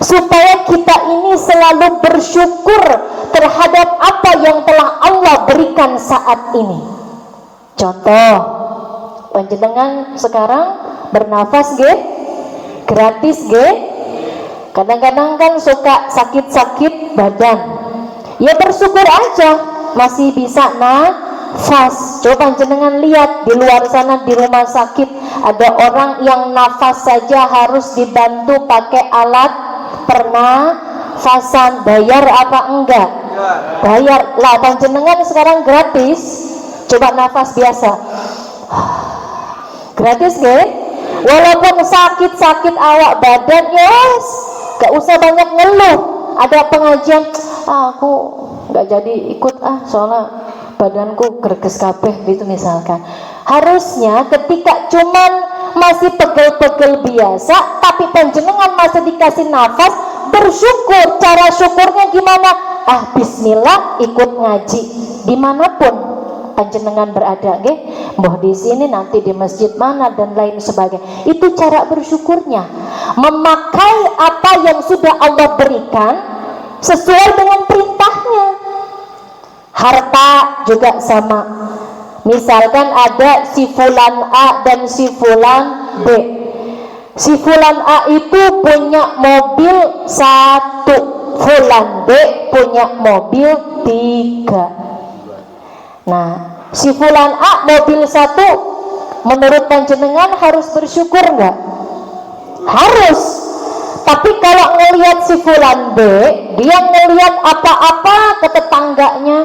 Supaya kita ini selalu bersyukur terhadap apa yang telah Allah berikan saat ini. Contoh, panjenengan sekarang bernafas nggih? Gratis nggih? Kadang-kadang kan suka sakit-sakit badan. Ya bersyukur aja masih bisa nafas. Coba jenengan lihat di luar sana di rumah sakit ada orang yang nafas saja harus dibantu pakai alat pernafasan. Bayar apa enggak? Bayar lah. Panjenengan sekarang gratis. Coba nafas biasa. Gratis nggih? Walaupun sakit-sakit awak badan, yes, gak usah banyak ngeluh. Ada pengajian, aku gak jadi ikut soalnya badanku greges kabeh gitu misalkan. Harusnya ketika cuman masih pegel-pegel biasa tapi panjenengan masih dikasih nafas, bersyukur. Cara syukurnya gimana? Bismillah, ikut ngaji dimanapun panjenengan berada, nggih, mbah di sini nanti di masjid mana dan lain sebagainya. Itu cara bersyukurnya, memakai apa yang sudah Allah berikan sesuai dengan perintahnya. Harta juga sama. Misalkan ada si fulan A dan si fulan B. Si fulan A itu punya mobil 1, fulan B punya mobil 3. Nah, si fulan A mobil 1 menurut panjenengan harus bersyukur enggak? Harus. Tapi kalau ngelihat si fulan B, dia ngelihat apa-apa ke tetangganya.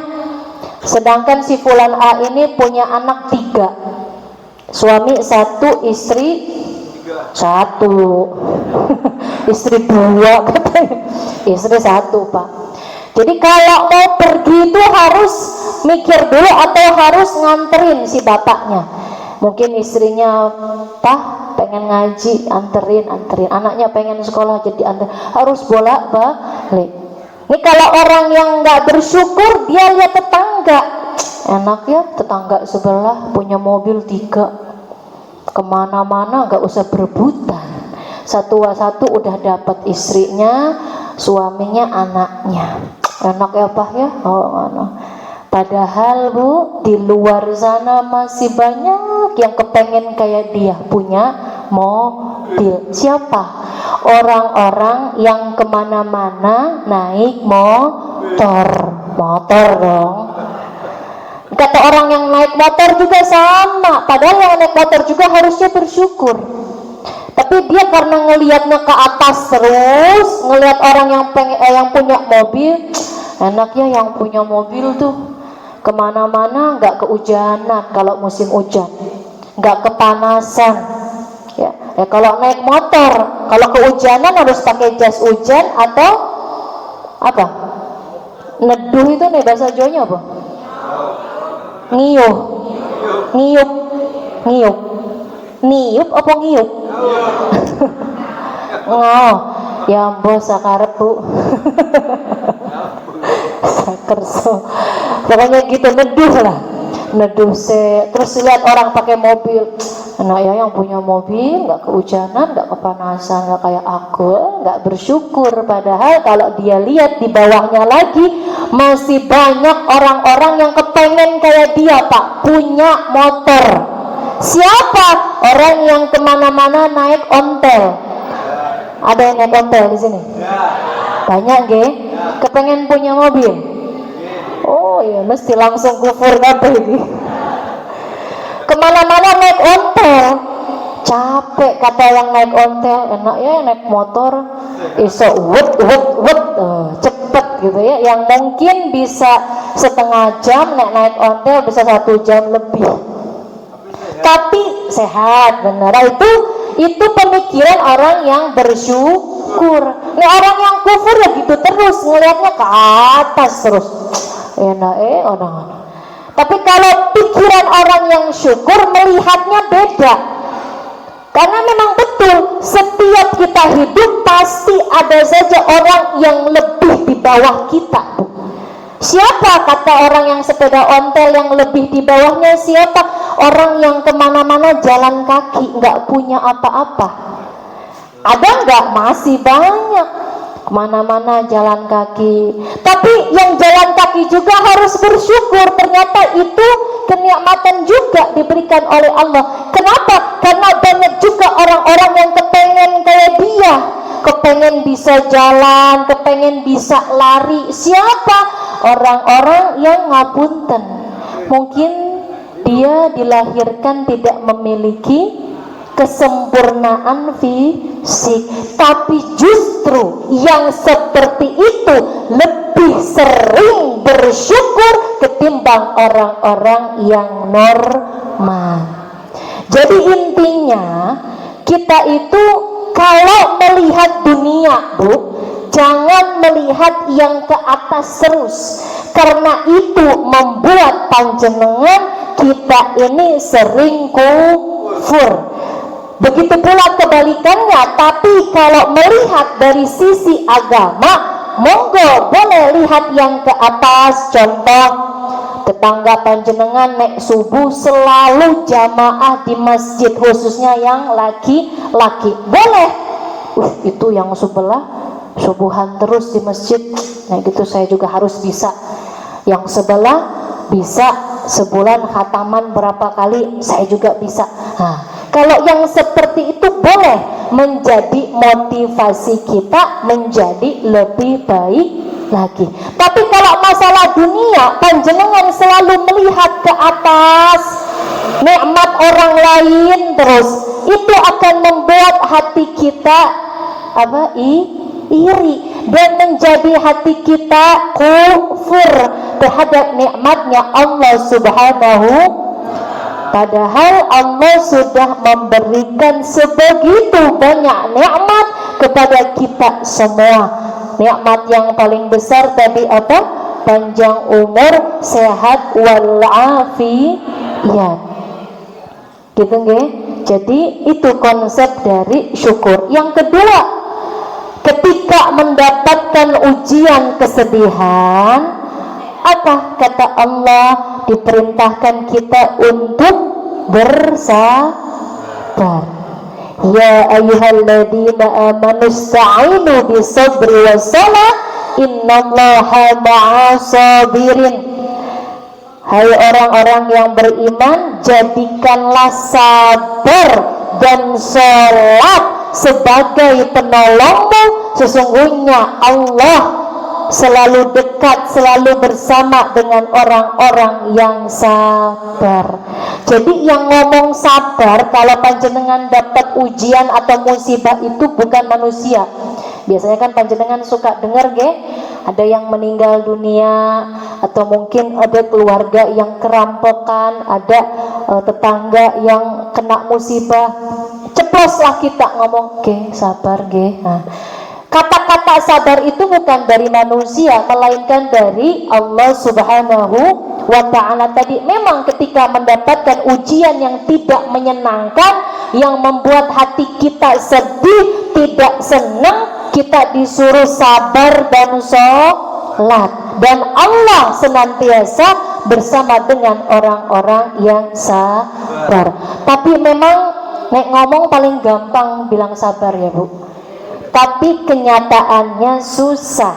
Sedangkan si fulan A ini punya anak 3, suami 1, istri 1, istri 2 katanya, istri 1 Pak. Jadi kalau mau pergi itu harus mikir dulu atau harus nganterin si bapaknya. Mungkin istrinya, Pak pengen ngaji, anterin, anaknya pengen sekolah jadi anter, harus bolak-balik. Ini kalau orang yang nggak bersyukur, dia lihat tetangga, enak ya tetangga sebelah punya mobil 3, kemana-mana nggak usah berebutan, satu udah dapat istrinya, suaminya, anaknya, enak ya Pak ya. Oh mana. Padahal Bu, di luar sana masih banyak yang kepengen kayak dia punya mobil. Siapa? Orang-orang yang kemana-mana naik motor dong. Kata orang yang naik motor juga sama, padahal yang naik motor juga harusnya bersyukur. Tapi dia karena ngelihatnya ke atas terus, ngelihat orang yang punya mobil, enaknya yang punya mobil tuh kemana-mana nggak kehujanan kalau musim hujan, nggak kepanasan. Ya, kalau naik motor, kalau kehujanan harus pakai jas hujan atau apa? Neduh itu nih bahasa Jawanya apa? Ngiyuh, niup apa ngiyup? Oh, ya bos sakarep Bu. Sakerso. Pokoknya gitu, neduh terus lihat orang pakai mobil, enak ya yang punya mobil, nggak kehujanan, nggak kepanasan, nggak kayak aku, nggak bersyukur. Padahal kalau dia lihat di bawahnya lagi masih banyak orang-orang yang kepengen kayak dia Pak, punya motor. Siapa? Orang yang kemana-mana naik ontel. Ada yang naik ontel di sini? Banyak nggih? Kepengen punya mobil. Oh iya, mesti langsung kufur kabeh iki. Kemana-mana naik ontel, capek kata yang naik ontel, enak ya naik motor, iso cepet gitu ya. Yang mungkin bisa setengah jam, naik ontel bisa 1 jam lebih. Tapi sehat, benar. Itu pemikiran orang yang bersyukur. Nah orang yang kufur ya gitu terus, ngelihatnya ke atas terus. Orang. Tapi kalau pikiran orang yang syukur melihatnya beda. Karena memang betul setiap kita hidup pasti ada saja orang yang lebih di bawah kita. Siapa kata orang yang sepeda ontel yang lebih di bawahnya? Siapa? Orang yang kemana-mana jalan kaki, nggak punya apa-apa. Ada nggak? Masih banyak. Kemana-mana jalan kaki. Tapi yang jalan kaki juga harus bersyukur. Ternyata itu kenikmatan juga diberikan oleh Allah. Kenapa? Karena banyak juga orang-orang yang kepengen kayak dia, kepengen bisa jalan, kepengen bisa lari. Siapa? Orang-orang yang ngapunten. Mungkin dia dilahirkan tidak memiliki kesempurnaan fisik, tapi justru yang seperti itu lebih sering bersyukur ketimbang orang-orang yang normal. Jadi intinya kita itu kalau melihat dunia Bu, jangan melihat yang ke atas terus, karena itu membuat panjenengan kita ini sering kufur. Begitu pula kebalikannya. Tapi kalau melihat dari sisi agama, monggo boleh lihat yang ke atas. Contoh, tetangga panjenengan naik subuh selalu jamaah di masjid, khususnya yang laki-laki, boleh. Itu yang sebelah subuhan terus di masjid, nah gitu saya juga harus bisa. Yang sebelah bisa sebulan khataman berapa kali, saya juga bisa. Nah, kalau yang seperti itu boleh menjadi motivasi kita menjadi lebih baik lagi. Tapi kalau masalah dunia, panjenengan selalu melihat ke atas, nikmat orang lain terus, itu akan membuat hati kita iri dan menjadi hati kita kufur terhadap nikmatnya Allah Subhanahu. Padahal Allah sudah memberikan sebegitu banyak nikmat kepada kita semua. Nikmat yang paling besar tadi apa? Panjang umur, sehat walafiat. Gitu nggih? Jadi itu konsep dari syukur. Yang kedua, ketika mendapatkan ujian kesedihan, apa kata Allah? Diperintahkan kita untuk bersabar. Ya ayyuhalladzina amanu ista'inu bisabri wassalah innallaha ma'as-sabirin. Hai orang-orang yang beriman, jadikanlah sabar dan sholat sebagai penolongmu. Sesungguhnya Allah selalu dekat, selalu bersama dengan orang-orang yang sabar. Jadi yang ngomong sabar kalau panjenengan dapat ujian atau musibah itu bukan manusia. Biasanya kan panjenengan suka dengar ada yang meninggal dunia, atau mungkin ada keluarga yang kerampokan, ada tetangga yang kena musibah. Ceploslah kita ngomong sabar Nah, kata-kata sabar itu bukan dari manusia, melainkan dari Allah Subhanahu wa ta'ala tadi. Memang ketika mendapatkan ujian yang tidak menyenangkan, yang membuat hati kita sedih, tidak senang, kita disuruh sabar dan sholat. Dan Allah senantiasa bersama dengan orang-orang yang sabar. Tapi memang ngomong paling gampang bilang sabar ya Bu, tapi kenyataannya susah.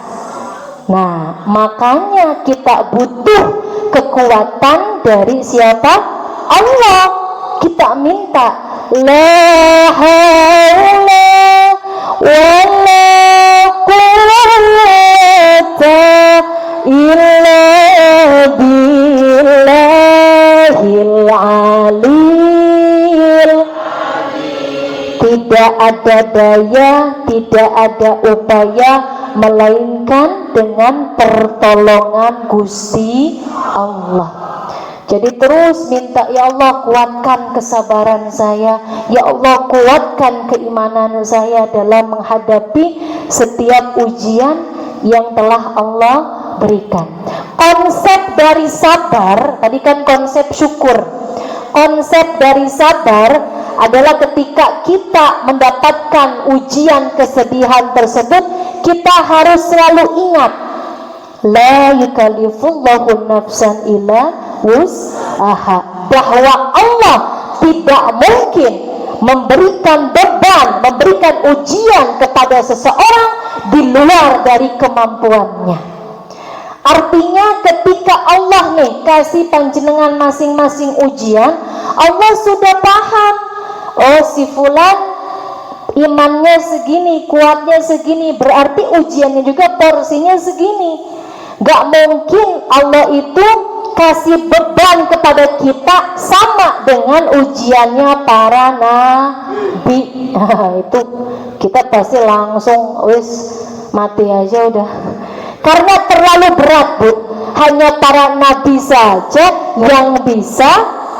Nah, makanya kita butuh kekuatan dari siapa? Allah. Kita minta la haula wala quwwata illa billahil aliyil. Tidak ada daya, tidak ada upaya melainkan dengan pertolongan Gusti Allah. Jadi terus minta, ya Allah kuatkan kesabaran saya, ya Allah kuatkan keimanan saya dalam menghadapi setiap ujian yang telah Allah berikan. Konsep dari sabar, tadi kan konsep syukur. Konsep dari sabar adalah ketika kita mendapatkan ujian kesedihan tersebut, kita harus selalu ingat, la yukallifullahu nafsan illa wus'aha, bahwa Allah tidak mungkin memberikan beban, memberikan ujian kepada seseorang di luar dari kemampuannya. Artinya ketika Allah kasih panjenengan masing-masing ujian, Allah sudah paham, oh si fulan imannya segini, kuatnya segini, berarti ujiannya juga porsinya segini. Gak mungkin Allah itu kasih beban kepada kita sama dengan ujiannya para nabi. Itu kita pasti langsung mati aja udah, karena terlalu berat Bu. Hanya para nabi saja yang bisa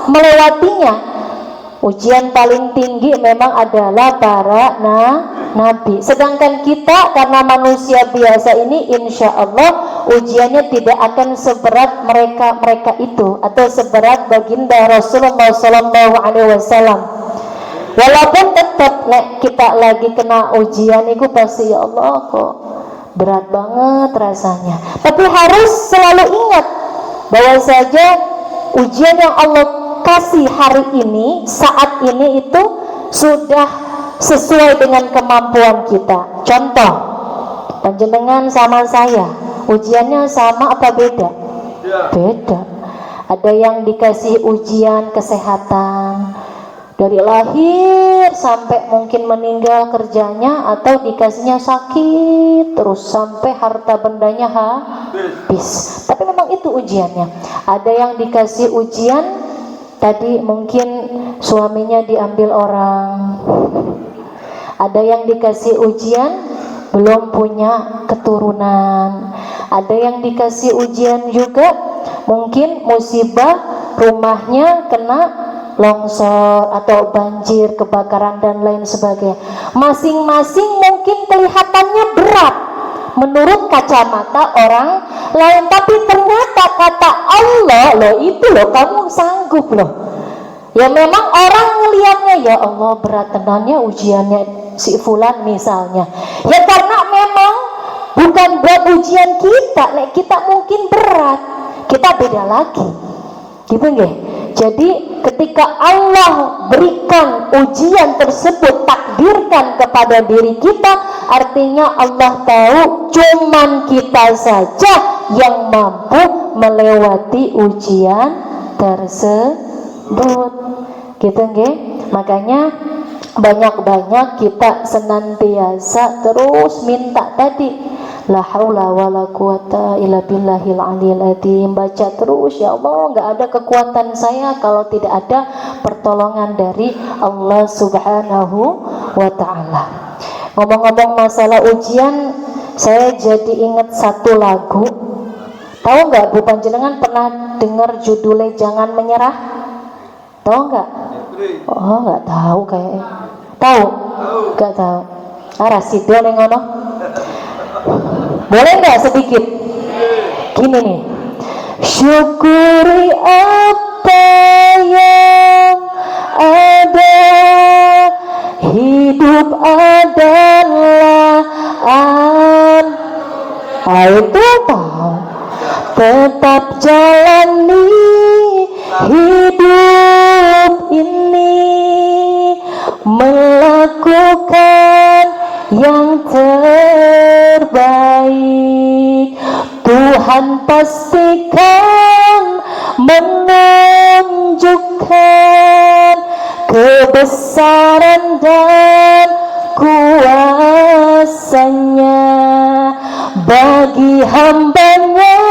melewatinya. Ujian paling tinggi memang adalah para nabi. Sedangkan kita karena manusia biasa ini, insya Allah ujiannya tidak akan seberat mereka itu, atau seberat baginda Rasulullah SAW. Walaupun tetap kita lagi kena ujian itu pasti, ya Allah kok berat banget rasanya. Tapi harus selalu ingat bahwa saja ujian yang Allah kasih hari ini, saat ini itu sudah sesuai dengan kemampuan kita. Contoh, panjenengan sama saya, ujiannya sama apa beda? Beda. Ada yang dikasih ujian kesehatan dari lahir sampai mungkin meninggal kerjanya, atau dikasihnya sakit terus sampai harta bendanya habis. Tapi memang itu ujiannya. Ada yang dikasih ujian tadi mungkin suaminya diambil orang, Ada yang dikasih ujian belum punya keturunan. Ada yang dikasih ujian juga mungkin musibah, rumahnya kena longsor atau banjir, kebakaran dan lain sebagainya. Masing-masing mungkin kelihatannya berat menurut kacamata orang lain, tapi ternyata kata Allah, loh itu loh kamu sanggup loh. Ya memang orang ngelihatnya, ya Allah berat tenannya ujiannya si fulan misalnya. Ya karena memang bukan buat ujian kita, kita mungkin berat, kita beda lagi. Gitu nggih? Jadi ketika Allah berikan ujian tersebut, takdirkan kepada diri kita, artinya Allah tahu cuman kita saja yang mampu melewati ujian tersebut. Gitu nggih? Makanya banyak-banyak kita senantiasa terus minta tadi, la haula wala quwata illa billahil aliyil azim. Baca terus, ya Allah enggak ada kekuatan saya kalau tidak ada pertolongan dari Allah Subhanahu wa taala. Ngomong-ngomong masalah ujian, saya jadi ingat satu lagu. Tahu enggak Bu panjenengan pernah dengar judulnya Jangan Menyerah? Tahu enggak? Oh, enggak tahu kayaknya. Tahu? Enggak tahu. Rasido ning ngono. Boleh nggak sedikit? Gini nih, syukuri apa yang ada, hidup adalah itu tahu, tetap jalani hidup ini, melakukan yang terbaik. Tuhan pastikan menunjukkan kebesaran dan kuasanya bagi hambanya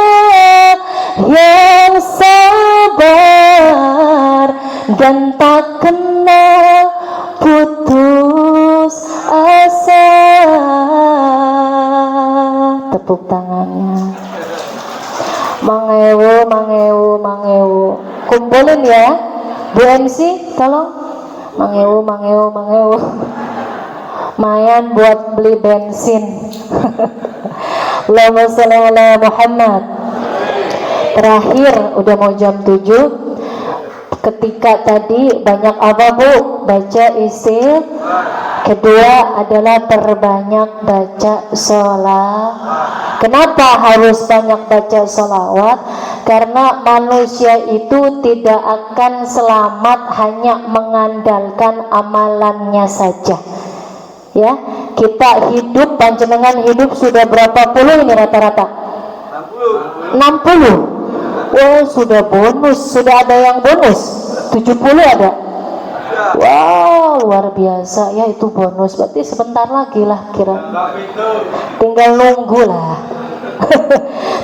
yang sabar dan tak kenal putus asa. Tepuk tangannya. Mangewu. Kumpulin ya, Bu MC, tolong. Mangewu. Mayan buat beli bensin. Allahumma sholli ala Muhammad. Terakhir, udah mau jam 7. Ketika tadi banyak apa Bu? Baca istighfar. Kedua adalah perbanyak baca sholawat. Kenapa harus banyak baca sholawat? Karena manusia itu tidak akan selamat hanya mengandalkan amalannya saja. Ya, kita hidup, panjenengan hidup sudah berapa puluh ini rata-rata? 60. Oh, sudah bonus, sudah ada yang bonus. 70 ada. Wow, luar biasa ya, itu bonus. Berarti sebentar lagi lah kira. Tinggal nunggu lah.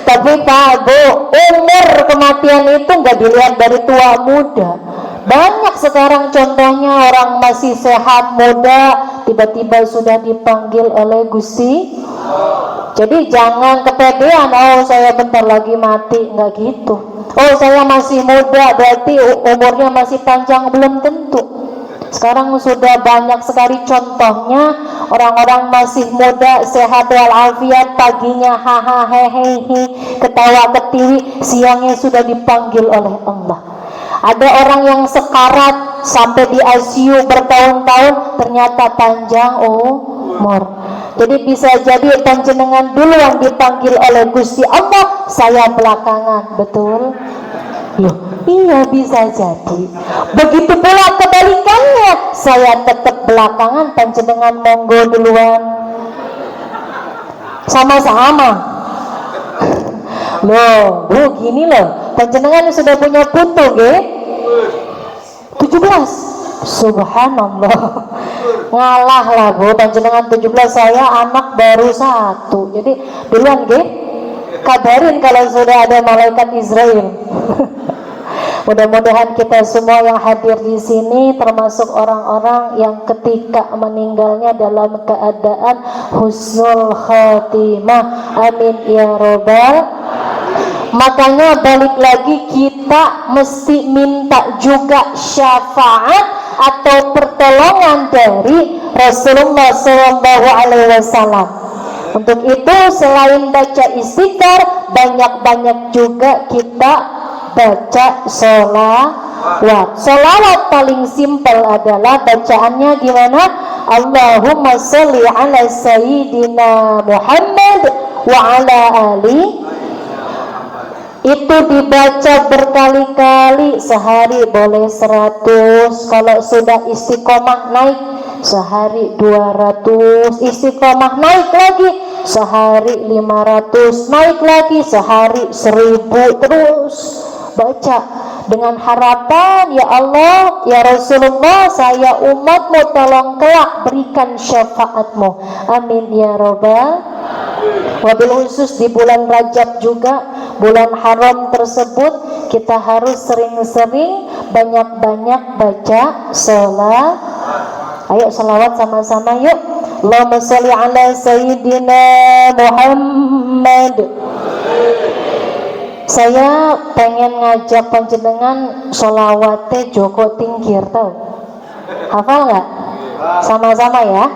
Tapi Pak Bu, umur kematian itu nggak dilihat dari tua muda. Banyak sekarang contohnya orang masih sehat muda tiba-tiba sudah dipanggil oleh Gusti. Jadi jangan kepedean, oh saya bentar lagi mati, nggak gitu. Oh saya masih muda berarti umurnya masih panjang, belum tentu. Sekarang sudah banyak sekali contohnya orang-orang masih muda sehat walafiat, paginya haha hehehe ketawa ketiwi, siangnya sudah dipanggil oleh Allah. Ada orang yang sekarat sampai di ICU bertahun-tahun ternyata panjang umur. Jadi bisa jadi panjenengan dulu yang dipanggil oleh Gusti Allah, saya belakangan, betul? Loh, iya bisa jadi. Begitu pula kebalikannya, saya tetap belakangan, panjenengan monggo duluan. Sama-sama. Loh, Bu gini loh, panjenengan sudah punya putu, nggih? 17. Subhanallah. Ngalah lah Bu, panjenengan 17, saya anak baru 1. Jadi duluan nggih. Kabarin kalau sudah ada malaikat Israel. Mudah-mudahan kita semua yang hadir di sini termasuk orang-orang yang ketika meninggalnya dalam keadaan husnul khatimah. Amin ya robbal. Makanya balik lagi kita mesti minta juga syafaat atau pertolongan dari Rasulullah SAW. Untuk itu selain baca istighfar, banyak-banyak juga kita baca sholawat. Sholawat paling simpel adalah bacaannya gimana? Allahumma sholli ala sayyidina Muhammad wa ala ali. Itu dibaca berkali-kali, sehari boleh 100, kalau sudah istiqomah naik sehari 200, istiqomah naik lagi sehari 500, naik lagi sehari 1000, terus baca dengan harapan, ya Allah, ya Rasulullah, saya umatmu, tolong kelak berikan syafaatmu. Amin ya robbal. Wabil khusus di bulan Rajab juga, bulan haram tersebut, kita harus sering-sering banyak-banyak baca sholat. Ayo sholawat sama-sama yuk. Allahumma sholli ala sayyidina Muhammad. Saya pengen ngajak panjenengan sholawatnya Joko Tingkir, tahu? Hafal nggak? Sama-sama ya.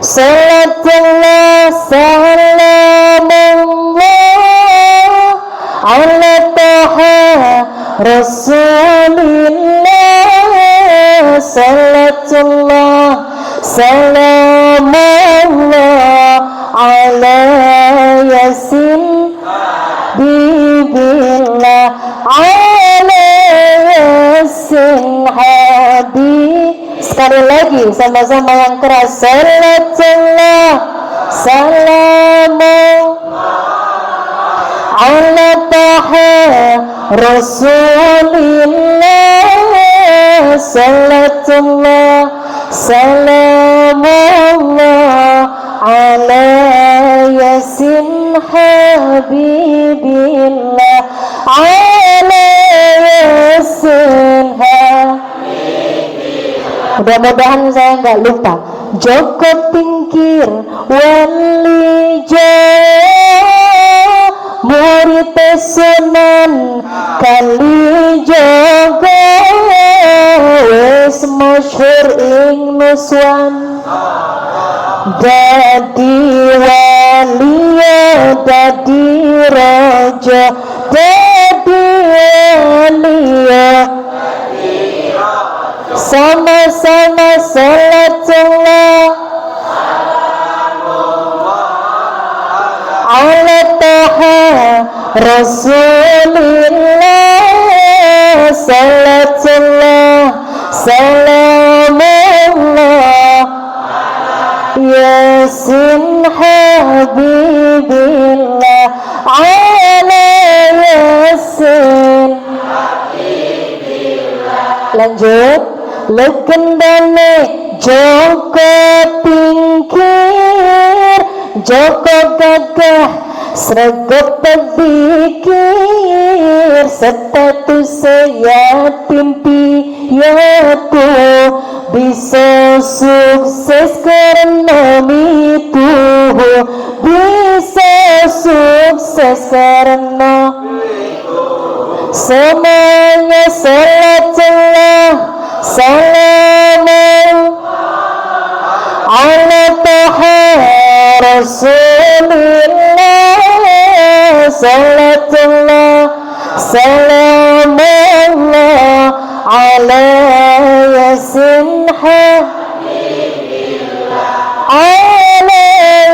Salatullah salamullah ala taha Rasulillah. Salatullah salamullah ala yasin bibillah ala yasin habib. Sekali lagi sama-sama yang keras. Salatullah salamu ala taha Rasulillah. Salatullah salamullah ala yasin habibillah ala yasin habibillah. Mudah-mudahan saya nggak lupa. Joko Tingkir wali Jawa, murid Sunan Kalijaga, wis masyhur ing Nuswan. Dadi wali, dadi raja, dadi wali, sama-sama salatullah ala taha Rasulillah. Salatullah salamullah yasin habibillah ala yasin. Lanjut. Legendane Joko Tingkir, Joko gagah sregep pikir, status yatim piatu, bisa sukses karena itu, bisa sukses karena semuanya. Salatullah salamu ala taha Rasulillah. Salatullah salamullah ala yasin habibillah ala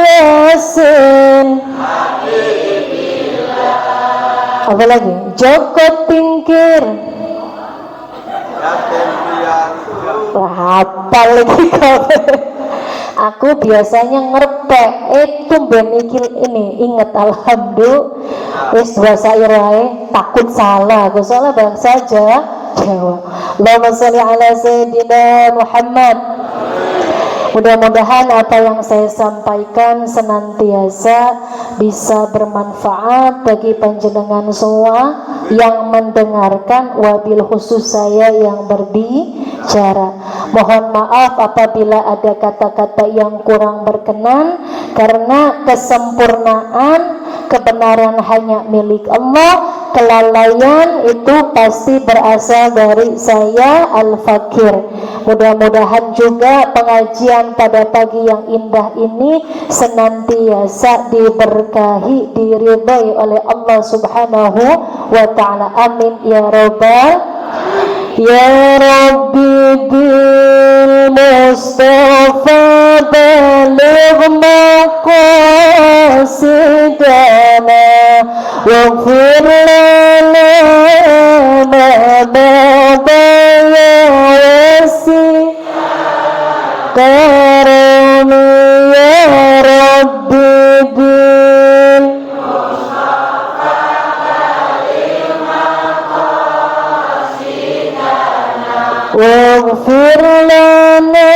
yasin habibillah. Apa lagi? Joko Tingkir. Apa lagi kau? Aku biasanya ngerpek itu benikil ini. Ingat alhamdulillah. Wis bahasa Irai takut salah. Aku salah bahasa Jawa. Allahumma sholli ala sayyidina Muhammad. Mudah-mudahan apa yang saya sampaikan senantiasa bisa bermanfaat bagi panjenengan semua yang mendengarkan, wabil khusus saya yang berbicara. Mohon maaf apabila ada kata-kata yang kurang berkenan, karena kesempurnaan kebenaran hanya milik Allah. Kelalaian itu pasti berasal dari saya Al-Fakir. Mudah-mudahan juga pengajian pada pagi yang indah ini senantiasa diberkahi, diridhai oleh Allah Subhanahu wa ta'ala. Amin ya rabbal ya Rabbi bil Mustafa baligh maqasidana waghfir lana ma bada ya wasi karami ya Rabbi bil waghfir lana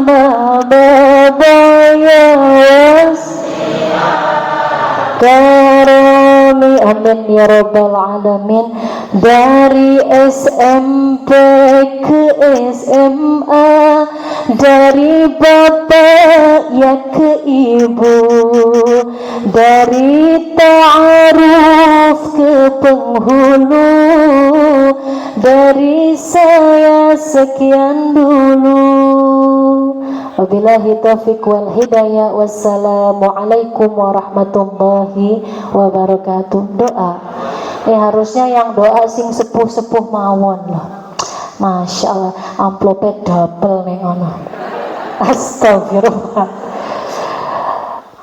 ma bada ya karami. Amin ya rabbal alamin. Dari SMP ke SMA, dari bapak ya ke ibu, dari ta'aruf ke penghulu, dari saya sekian dulu. Wabillahi taufiq wal hidayah. Wassalamualaikum warahmatullahi wabarakatuh. Doa. Harusnya yang doa sing sepuh-sepuh mawon loh. Masya Allah, amplopnya double nih ngono. Astagfirullah.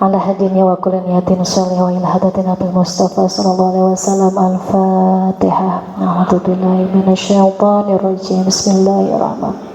Ala hadinnya wa kulli niyatin sholih wa ila hadatin Nabi Mustafa sallallahu alaihi wasallam. Al-Fatihah. A'udzu billahi minasyaitonir rajim. Bismillahirrahmanirrahim.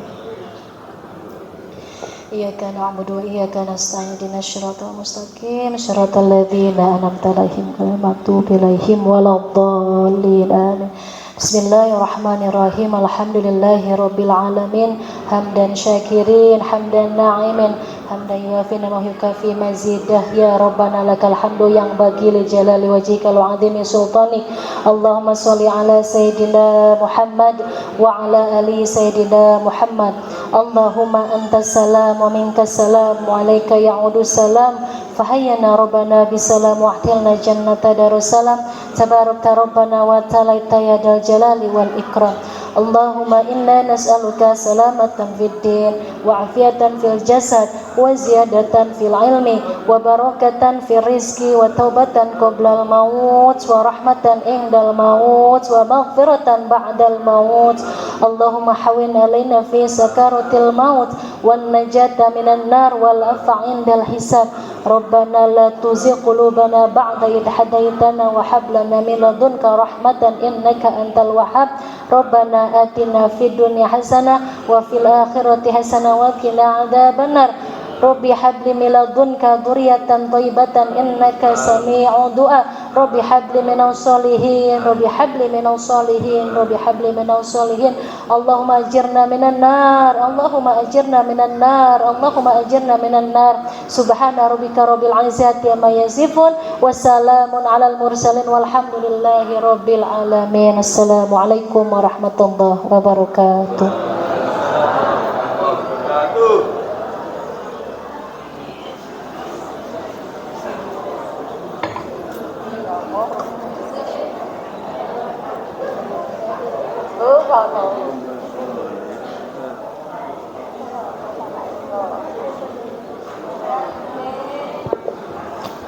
Iyyaka na'budu wa iyyaka nasta'in ihdinas siratal mustaqim siratal ladzina an'amta 'alaihim ghairil maghdubi 'alaihim waladdallin. Amin. Bismillahirrahmanirrahim. Alhamdulillahi rabbil alamin. Hamdan syakirin, hamdan na'imin, hamdan yafina wa yukafi mazidah. Ya Rabbana lakal hamdu yang bagi li jalali wajhikal azimi sultani. Allahumma sholli ala sayyidina Muhammad wa ala ali sayyidina Muhammad. Allahumma antas salam wa minkas salam wa alayka ya'udu salam. Fahayyana Rabbana bisalam wa ahtilna jannata darussalam. Tabarakta Rabbana wa ta'ala ya dal jalali wal ikram. Allahumma inna nas'aluka salamatan fid din wa afiatan fil jasad wa ziyadatan fil ilmi wa barakatan fil rizqi wa taubatan qoblal maut wa rahmatan indal maut wa maghfiratan ba'dal maut. Allahumma hawin alaina fi sakaratil maut wan najata minan nar wal afa indal hisab. Rabbana la tuzigh qulubana ba'da idh hadaitana wa hab lana min ladunka rahmatan innaka antal wahhab. Rabbana atina fid dunya hasanah wa fil akhirati hasanah wa qina adzabannar. Rabbi habli min ladunka dzurriyyatan thayyibatan innaka sami'ud du'a. Rabbi habli minas solihin, Rabbi habli minas solihin, Rabbi habli minas solihin. Allahumma ajirna minan nar, Allahumma ajirna minan nar, Allahumma ajirna minan nar. Subhana rabbika rabbil izzati amma yasifun wa salamun alal mursalin walhamdulillahi rabbil alamin. Assalamualaikum warahmatullahi wabarakatuh.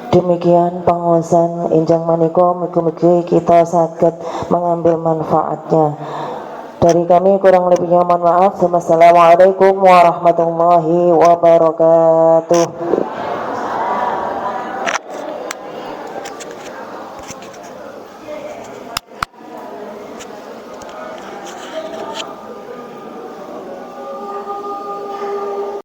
Demikian pengawasan injang maniko, mugi-mugi kita saged mengambil manfaatnya. Dari kami kurang lebihnya mohon maaf. Wassalamualaikum warahmatullahi wabarakatuh.